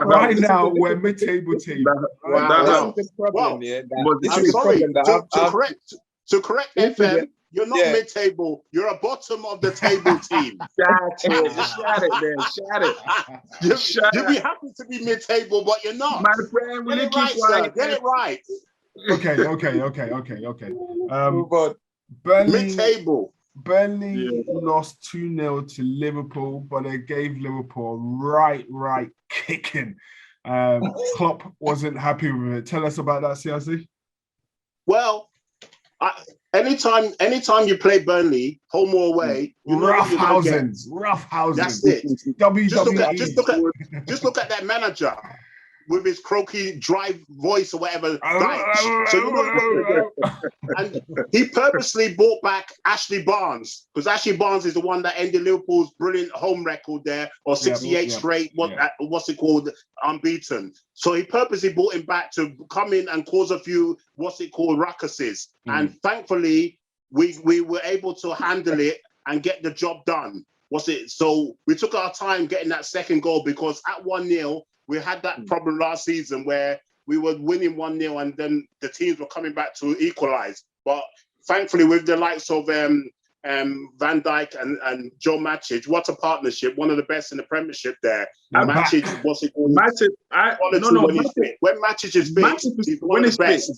Right now, we're a mid-table team. Wow. To correct FM. You're not mid-table. You're a bottom of the table team. Shout it. You'll be happy to be mid-table, but you're not. My friend, Get it right. Okay. Mid-table. Burnley lost 2-0 to Liverpool, but they gave Liverpool a right kicking. Klopp wasn't happy with it. Tell us about that, CRC. Well, anytime you play Burnley, home or away, roughhousing. That's it. WWE. Just look at that manager with his croaky, dry voice or whatever. And he purposely brought back Ashley Barnes, because Ashley Barnes is the one that ended Liverpool's brilliant home record there, or 68 straight, what's it called, unbeaten. So he purposely brought him back to come in and cause a few, ruckuses. And thankfully, we were able to handle it and get the job done. So we took our time getting that second goal, because at 1-0, we had that problem last season where we were winning 1-0 and then the teams were coming back to equalize. But thankfully, with the likes of Van Dijk and Joe Matic, what a partnership! One of the best in the Premiership there. Matic, what's it called? Matic, when Matic is fit, he's one of the best.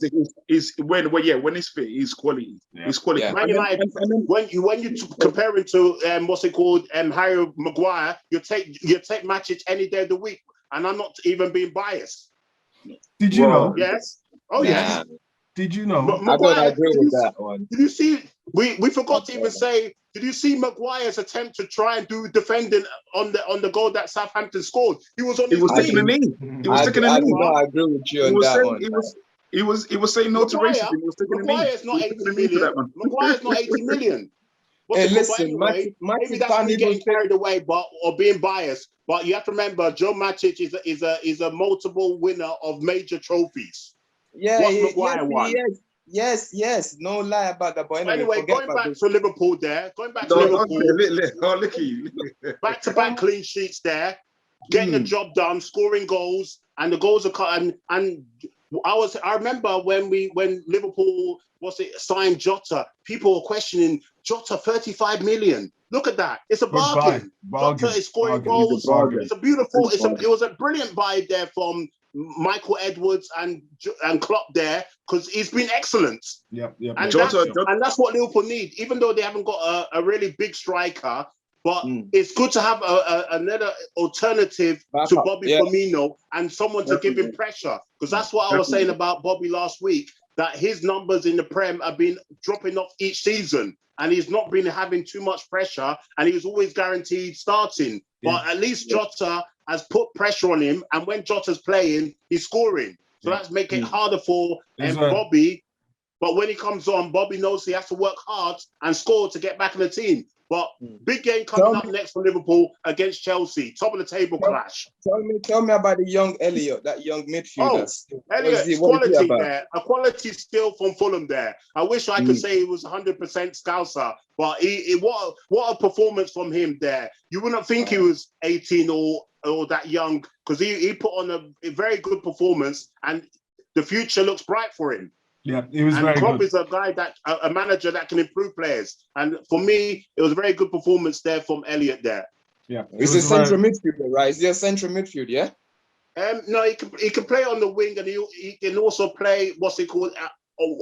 When he's fit, he's quality. Yeah. He's quality. Yeah. When you compare him to Harry Maguire, you take Matic any day of the week. And I'm not even being biased. Did you know? Yes. Oh, yeah. Did you know? I don't agree with that one. Did you see? We forgot to even say. Did you see Maguire's attempt to try and do defending on the goal that Southampton scored? He was on his knee. He was taking a knee. I agree with you on that one. He was saying no to racism. He was taking Maguire's not 80 million. Maguire's not 80 million. Hey, listen, anyway, maybe that's me getting carried away, or being biased. But you have to remember, Joe Matic is a multiple winner of major trophies. Yeah, What's Maguire won? Yes. No lie about that. But anyway, going back to Liverpool there. Back-to-back clean sheets there. Getting the job done, scoring goals, and the goals are cut. And I remember when Liverpool signed Jota, people were questioning Jota 35 million. Look at that. It's a bargain. Jota is scoring goals. It's a beautiful, it was a brilliant buy there from Michael Edwards and Klopp there, because he's been excellent. Yeah. And that's what Liverpool need, even though they haven't got a really big striker. But it's good to have another alternative to Bobby Firmino and someone to give him pressure. Because that's what I was saying about Bobby last week, that his numbers in the Prem have been dropping off each season. And he's not been having too much pressure. And he was always guaranteed starting. But at least Jota has put pressure on him. And when Jota's playing, he's scoring. So that's making it harder for Bobby. But when he comes on, Bobby knows he has to work hard and score to get back in the team. But big game coming up next for Liverpool against Chelsea, top of the table clash. Tell me about the young Elliot, that young midfielder. Elliot, quality there, a quality skill from Fulham there. I wish I could say he was 100% Scouser, but what a performance from him there. You wouldn't think he was 18 or that young, because he put on a very good performance, and the future looks bright for him. Yeah, he was very Klopp good. is a guy a manager that can improve players. And for me, it was a very good performance there from Elliot there. Yeah. He's a central midfielder, right? Is he a central midfield, yeah? No, he can play on the wing, and he can also play,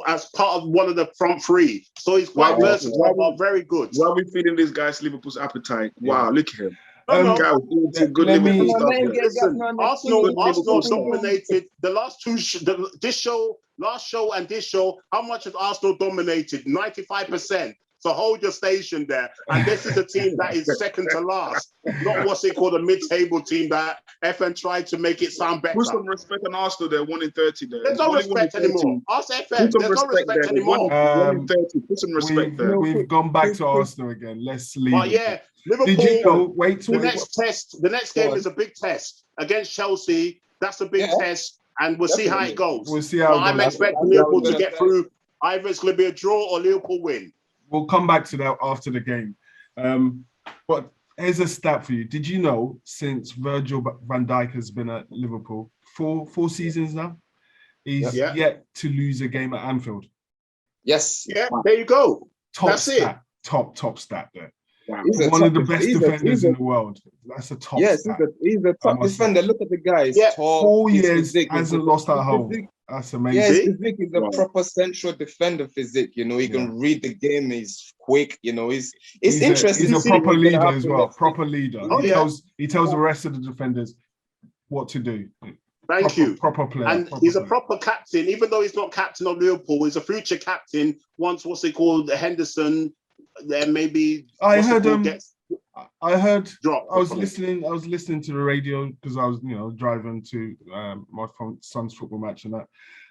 as part of one of the front three. So he's quite versatile, but very good. While we're feeding this guys Liverpool's appetite, wow, look at him. Arsenal dominated the last show and this show. How much has Arsenal dominated? 95%. So hold your station there. And this is a team that is second to last, not a mid-table team that FN tried to make it sound better. Put some respect on Arsenal there, 1 in 30 there. There's no respect anymore. Ask FN, there's no respect anymore. 1 in 30, put some respect there. We've gone back to Arsenal again. Let's leave. But yeah, Liverpool, did you know, the next game is a big test against Chelsea. That's a big test, and we'll see how it goes. We'll see how it goes. I'm expecting Liverpool to get through. Either it's going to be a draw or Liverpool win. We'll come back to that after the game. But here's a stat for you. Did you know, since Virgil van Dijk has been at Liverpool, four seasons now, he's yet to lose a game at Anfield? Yes. Yeah, there you go. Top stat there. Wow. One of the best defenders in the world. That's a top stat. He's a top defender. Look at the guy. He's tall. 4 years hasn't lost at home. That's amazing. Yeah, physique is a proper central defender physique. You know, he can read the game. He's quick. You know, it's interesting. He's a proper leader as well. Proper leader. He tells the rest of the defenders what to do. Thank you. Proper player. And he's a proper captain. Even though he's not captain of Liverpool, he's a future captain. Once Henderson, then maybe I was listening to the radio because I was driving to my son's football match and that,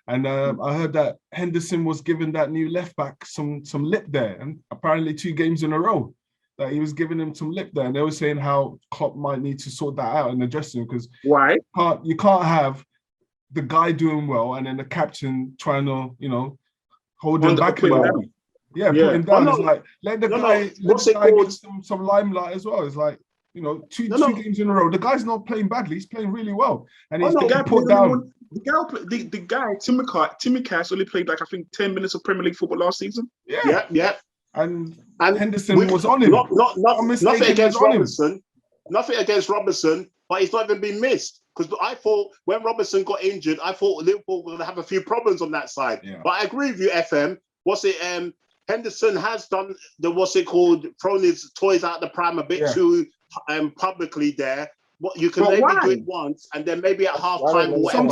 and I heard that Henderson was giving that new left back some lip there, and apparently 2 games in a row that he was giving him some lip there, and they were saying how Klopp might need to sort that out in the dressing room, because you can't have the guy doing well and then the captain trying to hold him back a little. Yeah, put him down. It's like, let the guy get some limelight as well. It's like, two games in a row. The guy's not playing badly. He's playing really well. And he's getting put down. The guy, Timmy only played like, I think, 10 minutes of Premier League football last season. Yeah. And Henderson was on him. Nothing against Robinson. Nothing against Robinson, but he's not even been missed. Because I thought when Robinson got injured, I thought Liverpool were going to have a few problems on that side. Yeah. But I agree with you, FM. Henderson has done thrown his toys out the pram a bit too publicly there. You can maybe do it once, and then maybe at half time or whatever.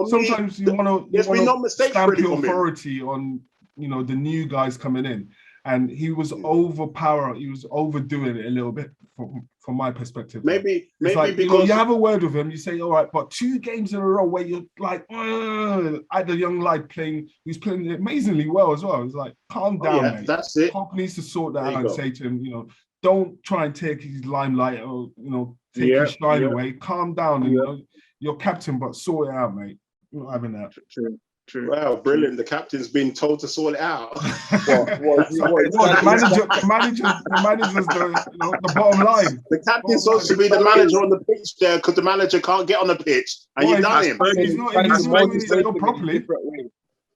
Sometimes you want to stamp your authority on the new guys coming in. and he was overpowering. He was overdoing it a little bit from my perspective. Maybe like, because you have a word with him, you say, all right, but 2 games in a row where you're like, I had a young lad who's playing amazingly well as well. It's like, calm down, mate. That's it. Pop needs to sort that out and say to him, don't try and take his limelight or take his shine away. Calm down, and you're captain, but sort it out, mate. You're not having that. True. Wow, brilliant. The captain's been told to sort it out. The manager's the bottom line. The captain's supposed to be the manager on the pitch there because the manager can't get on the pitch, and you done him. He's not doing his job properly.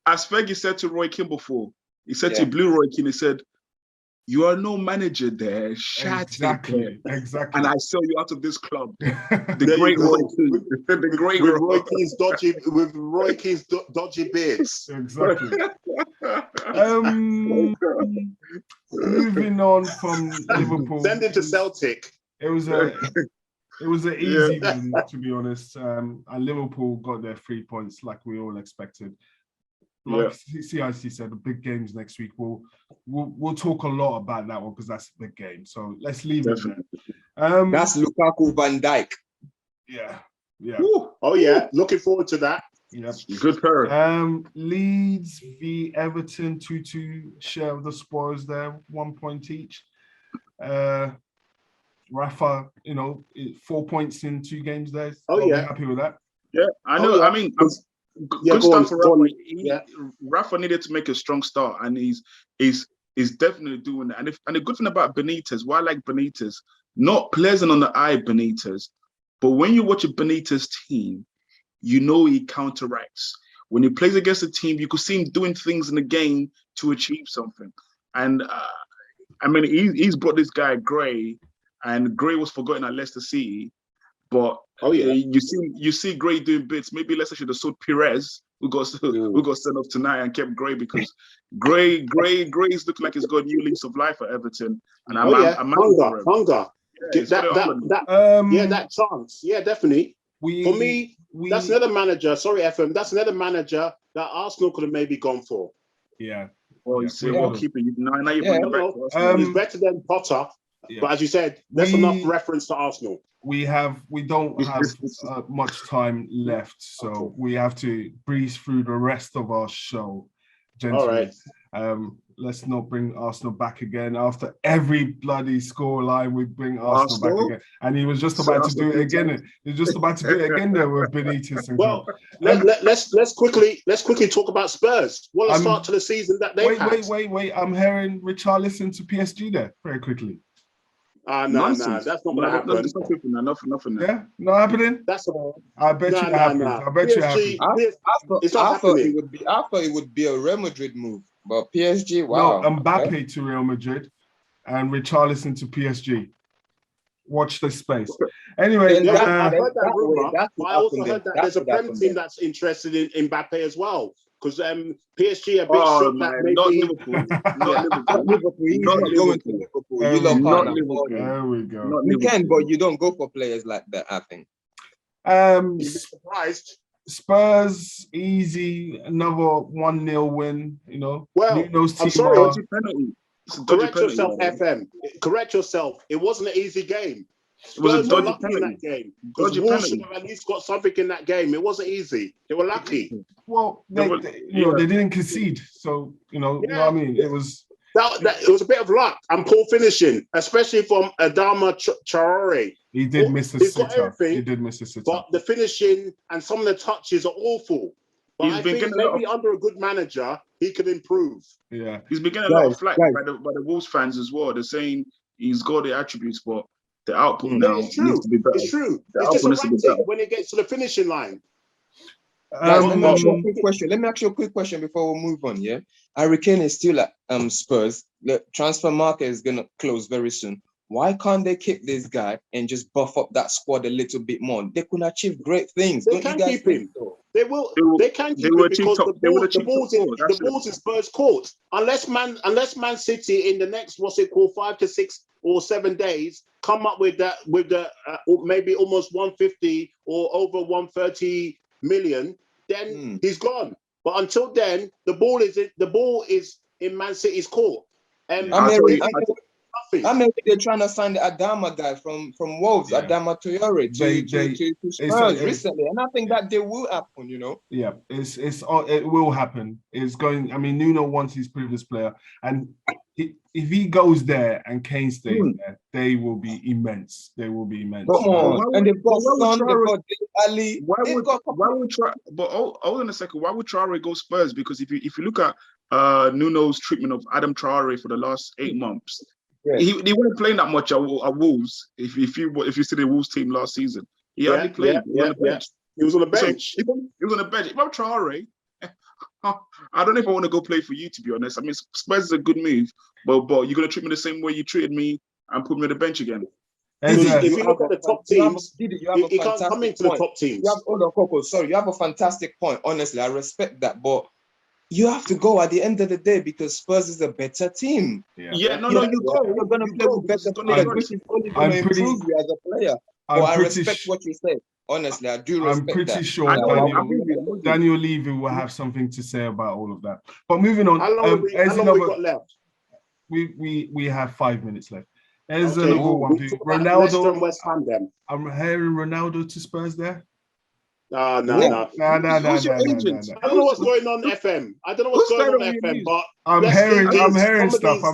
As Fergie said to Roy Keane before, he said to Blue Roy Keane, he said, "You are no manager there, exactly. And I sell you out of this club." The great Roy Keane. The great with Roy Keane's dodgy beards. Exactly. Moving on from Liverpool. Send him to Celtic. It was an easy win, to be honest. And Liverpool got their 3 points like we all expected. Like CIC said, the big games next week. We'll talk a lot about that one because that's a big game. So let's leave it there. That's Lukaku Van Dijk. Yeah. Ooh. Oh yeah, looking forward to that. Yep. Good pair. Leeds v Everton 2-2 share of the spoils there, 1 point each. Rafa, 4 points in 2 games there. Happy with that. Yeah, I know. I mean, good stuff for Rafa. Rafa needed to make a strong start, and he's definitely doing that. And the good thing about Benitez, why I like Benitez, not pleasant on the eye Benitez, but when you watch a Benitez team, he counteracts. When he plays against a team, you could see him doing things in the game to achieve something. And he's brought this guy Gray, and Gray was forgotten at Leicester City. But you see Gray doing bits. Maybe Leicester should have sold Perez, who got sent off tonight, and kept Gray, because Gray is looking like he's got a new lease of life at Everton. And Hunger. That chance. Yeah, definitely. For me, that's another manager. Sorry, FM. That's another manager that Arsenal could have maybe gone for. Yeah. Well, you see, keeping you now you're bringing back. He's better than Potter. Yeah. But as you said, that's enough reference to Arsenal. We don't have much time left, so we have to breeze through the rest of our show, gentlemen. All right. Let's not bring Arsenal back again. After every bloody scoreline, we bring Arsenal back again. And he was just about to do it again. He was just about to do it again there with Benitez. Well, let's quickly talk about Spurs. What a start to the season that they had. Wait. I'm hearing Richarlison to PSG there very quickly. No, that's not going to happen. Nothing. Yeah, not happening. I bet you it happens. I bet you it happens. I thought it would be a Real Madrid move, but PSG. Wow. No, Mbappe to Real Madrid, and Richarlison to PSG. Watch this space. Anyway, I've heard that rumor. I also heard that there's a Prem team that's interested in Mbappe as well. Because PSG are a bit shocked that maybe... Not Liverpool. He's not going to Liverpool. Not Liverpool. There we go. You can, but you don't go for players like that, I think. You'd be surprised. Spurs, easy, another 1-0 win, Well, I'm sorry. Correct yourself, FM. Correct yourself. It wasn't an easy game. It was a dodgy penalty. In that game. Because Wolves should have at least got something in that game. It wasn't easy. They were lucky. Well, they didn't concede. So, you know what I mean? It was... it was a bit of luck and poor finishing, especially from Adama Traore. He did miss a sitter. But the finishing and some of the touches are awful. But I think maybe under a good manager, he could improve. Yeah. He's been getting a lot of flack by the Wolves fans as well. They're saying he's got the attributes, but the output now needs to be better. It's true. It's just erratic when it gets to the finishing line. Let me ask you a quick question before we move on. Yeah, Harry Kane is still at Spurs. The transfer market is gonna close very soon. Why can't they keep this guy and just buff up that squad a little bit more? They could achieve great things. They can keep him. They will. They can keep him because the ball's in Spurs' court. Unless Man City in the next 5 to 6 or 7 days come up with the maybe almost 150 or over 130 million, then he's gone. But until then, the ball is in Man City's court. I mean, they're trying to sign the Adama guy from Wolves, Adama Traore, to Spurs recently, and I think that they will happen. Yeah, it will happen. It's going. I mean, Nuno wants his previous player, and if he goes there and Kane stays there, they will be immense. They will be immense. Come on, and they've got Son, they've got Ali. Why would hold on a second. Why would Traore go Spurs? Because if you look at Nuno's treatment of Adam Traore for the last 8 months. Yeah. He wasn't playing that much at Wolves. If you see the Wolves team last season, he hardly played. He was on the bench. He was on the bench. If I'm Traore, I don't know if I want to go play for you, to be honest. I mean, Spurs is a good move, but you're going to treat me the same way you treated me and put me on the bench again. If you look at the top teams, you can't come into the top teams. Hold on, Coco. Sorry, you have a fantastic point. Honestly, I respect that, but you have to go at the end of the day because Spurs is a better team. You go. You're going to play with better players, which is only going to improve you as a player. But I respect what you say. Honestly, I do respect that. I'm pretty sure Daniel Levy will have something to say about all of that. But moving on. How long we got left? We have 5 minutes left. There's another one. Ronaldo. And West Ham, then. I'm hearing Ronaldo to Spurs there. No. Who's your agent? I don't know what's going on FM. I don't know what's going on FM, but I'm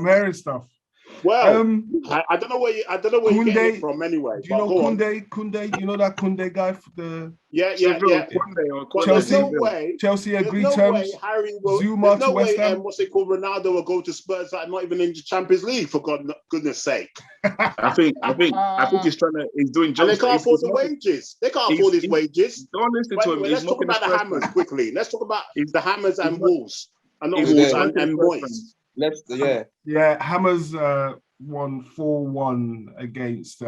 hearing stuff. Well, I don't know where you're getting it from anyway. Do you know Kunde? You know that Kunde guy for the Chelsea agreed terms. Zuma to West Ham. What's it called? Ronaldo will go to Spurs that are not even in the Champions League, for goodness sake. I think he's doing. And they can't afford the wages. They can't afford his wages. Don't listen to him. Let's talk about the Hammers quickly. Let's talk about the Hammers and Wolves, and not Wolves and Boys. Hammers won 4-1 against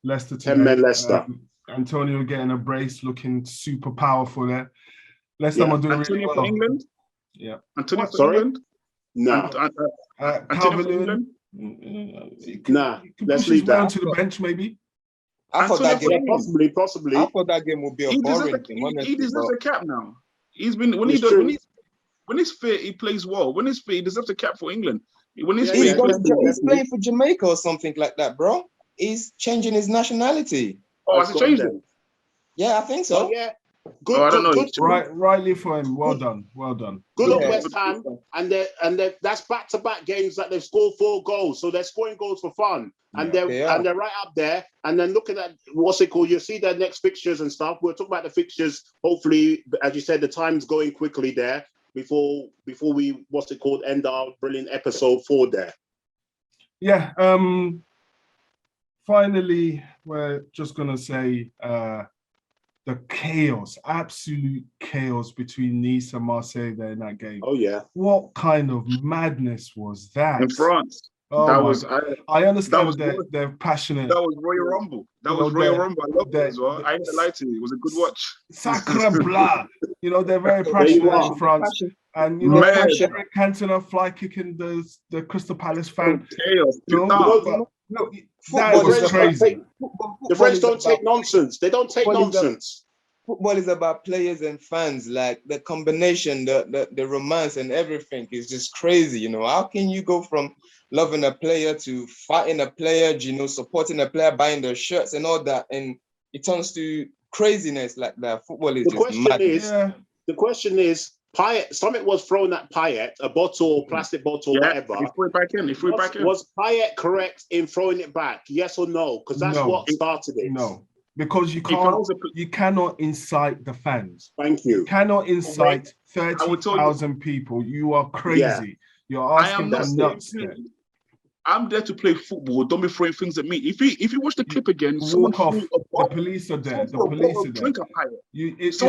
Leicester today. 10 men Leicester. Antonio getting a brace, looking super powerful there. Leicester are doing really well. England? Yeah. Antonio for England? No. Calvin? Nah, let's leave that. To the bench, maybe. I thought that game possibly. I thought that game would be a boring thing. He deserves a cap now. He's been when he's fit, he plays well. When he's fit, he deserves a cap for England. When he's he's playing for Jamaica or something like that, bro. He's changing his nationality. Oh, has he changed it? Yeah, I think so. Yeah. Good. Rightly for him. Well done. Good on West Ham, and that's back-to-back games that they've scored 4 goals, so they're scoring goals for fun, and they're right up there. And then looking at what's it called, you see their next fixtures and stuff. We'll talk about the fixtures. Hopefully, as you said, the time's going quickly there before we end our brilliant episode 4 there. Yeah. Finally, we're just gonna say. The chaos, absolute chaos between Nice and Marseille there in that game. Oh, yeah. What kind of madness was that? In France. I understand they're passionate. That was Royal Rumble. Royal Rumble. I love that as well. I ain't gonna lie to you. It was a good watch. Sacre bleu. They're very passionate in France. And, Eric Cantona fly kicking the Crystal Palace fan. Chaos. That was crazy. The French don't take nonsense. They don't take nonsense. Football is about players and fans. Like the combination, the romance and everything is just crazy. How can you go from loving a player to fighting a player, supporting a player, buying their shirts and all that, and it turns to craziness like that? Football is The question is, Payet, something was thrown at Payet, a bottle, plastic bottle, whatever. He threw it back in. Was Payet correct in throwing it back? Yes or no? Because that's what started it. No, because you cannot incite the fans. Thank you. You cannot incite 30,000 people. You are crazy. Yeah. You're asking for nuts. I'm there to play football. Don't be throwing things at me. If you watch the clip again, walk off. The police are there. The police are there.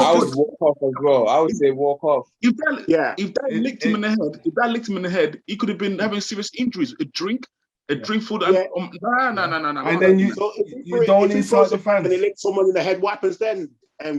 I would walk off as well. I would say walk off. If that licked him in the head, he could have been having serious injuries. A drink food. No. And then you don't incite the fans. And he licked someone in the head. What happens then,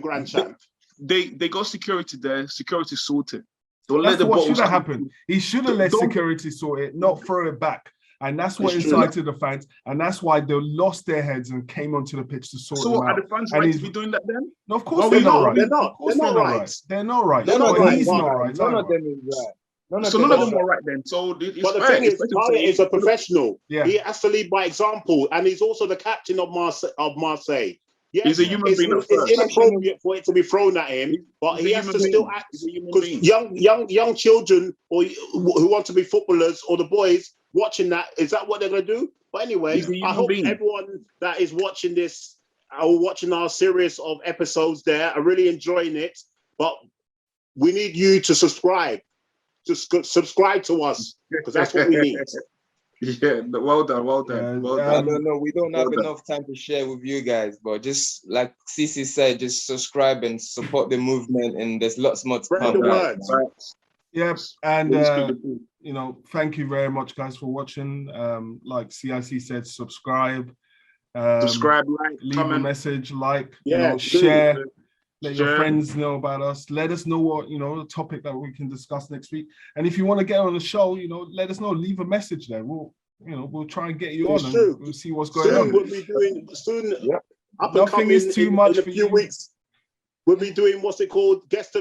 Grand Champ? They got security there. Security sorted. That's what should have happened. He should have let security sort it, not throw it back. And that's what incited the fans, and that's why they lost their heads and came onto the pitch to sort them out. So are the fans right to be doing that then? No, of course they're not right. They're not right. They're not right. He's not right. None of them is right. So none of them are right then. So but the thing is, Payet is a professional. Yeah. He has to lead by example, and he's also the captain of Marseille. Yes, he's a human being. It's inappropriate for it to be thrown at him, but he has to still act. Because young children or who want to be footballers or the boys watching that, is that what they're going to do? But anyway, I hope everyone that is watching this or watching our series of episodes there are really enjoying it. But we need you to subscribe. Just subscribe to us because that's what we need. Yeah, well done. I don't know. We don't have enough time to share with you guys, but just like Cece said, just subscribe and support the movement, and there's lots more to come. Spread the word. Yep, and you know, thank you very much, guys, for watching. Like CIC said, subscribe, like, leave comment. a message, like, share. Let your friends know about us. Let us know what, the topic that we can discuss next week. And if you want to get on the show, let us know. Leave a message there. We'll try and get you on, and we'll see what's going on. We'll be doing soon. Up and Nothing coming is too much in a for few you. weeks. We'll be doing what's it called, guest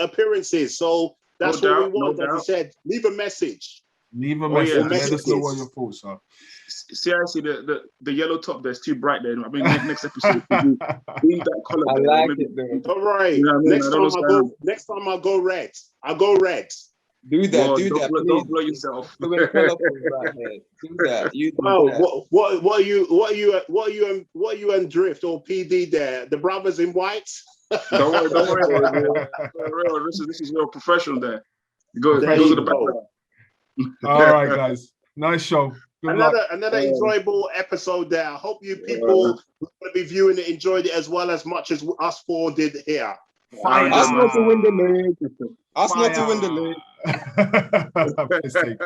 appearances. So that's what we want. As I said, leave a message. Leave a message. Let us know what your thoughts are. See, I see the yellow top there's too bright there. I mean, next episode we do that color. I like it though. All right. You know what I mean? Next time I'll go red. I'll go red. Do that. Please. Don't blow yourself. Do that. You do that. What are you and Drift or PD there? The brothers in white. Don't worry. This is real professional there. It goes to the background. All right, guys. Nice show. Another enjoyable episode there. I hope you people who are going to be viewing it enjoyed it as well as much as us four did here. Arsenal to win the league.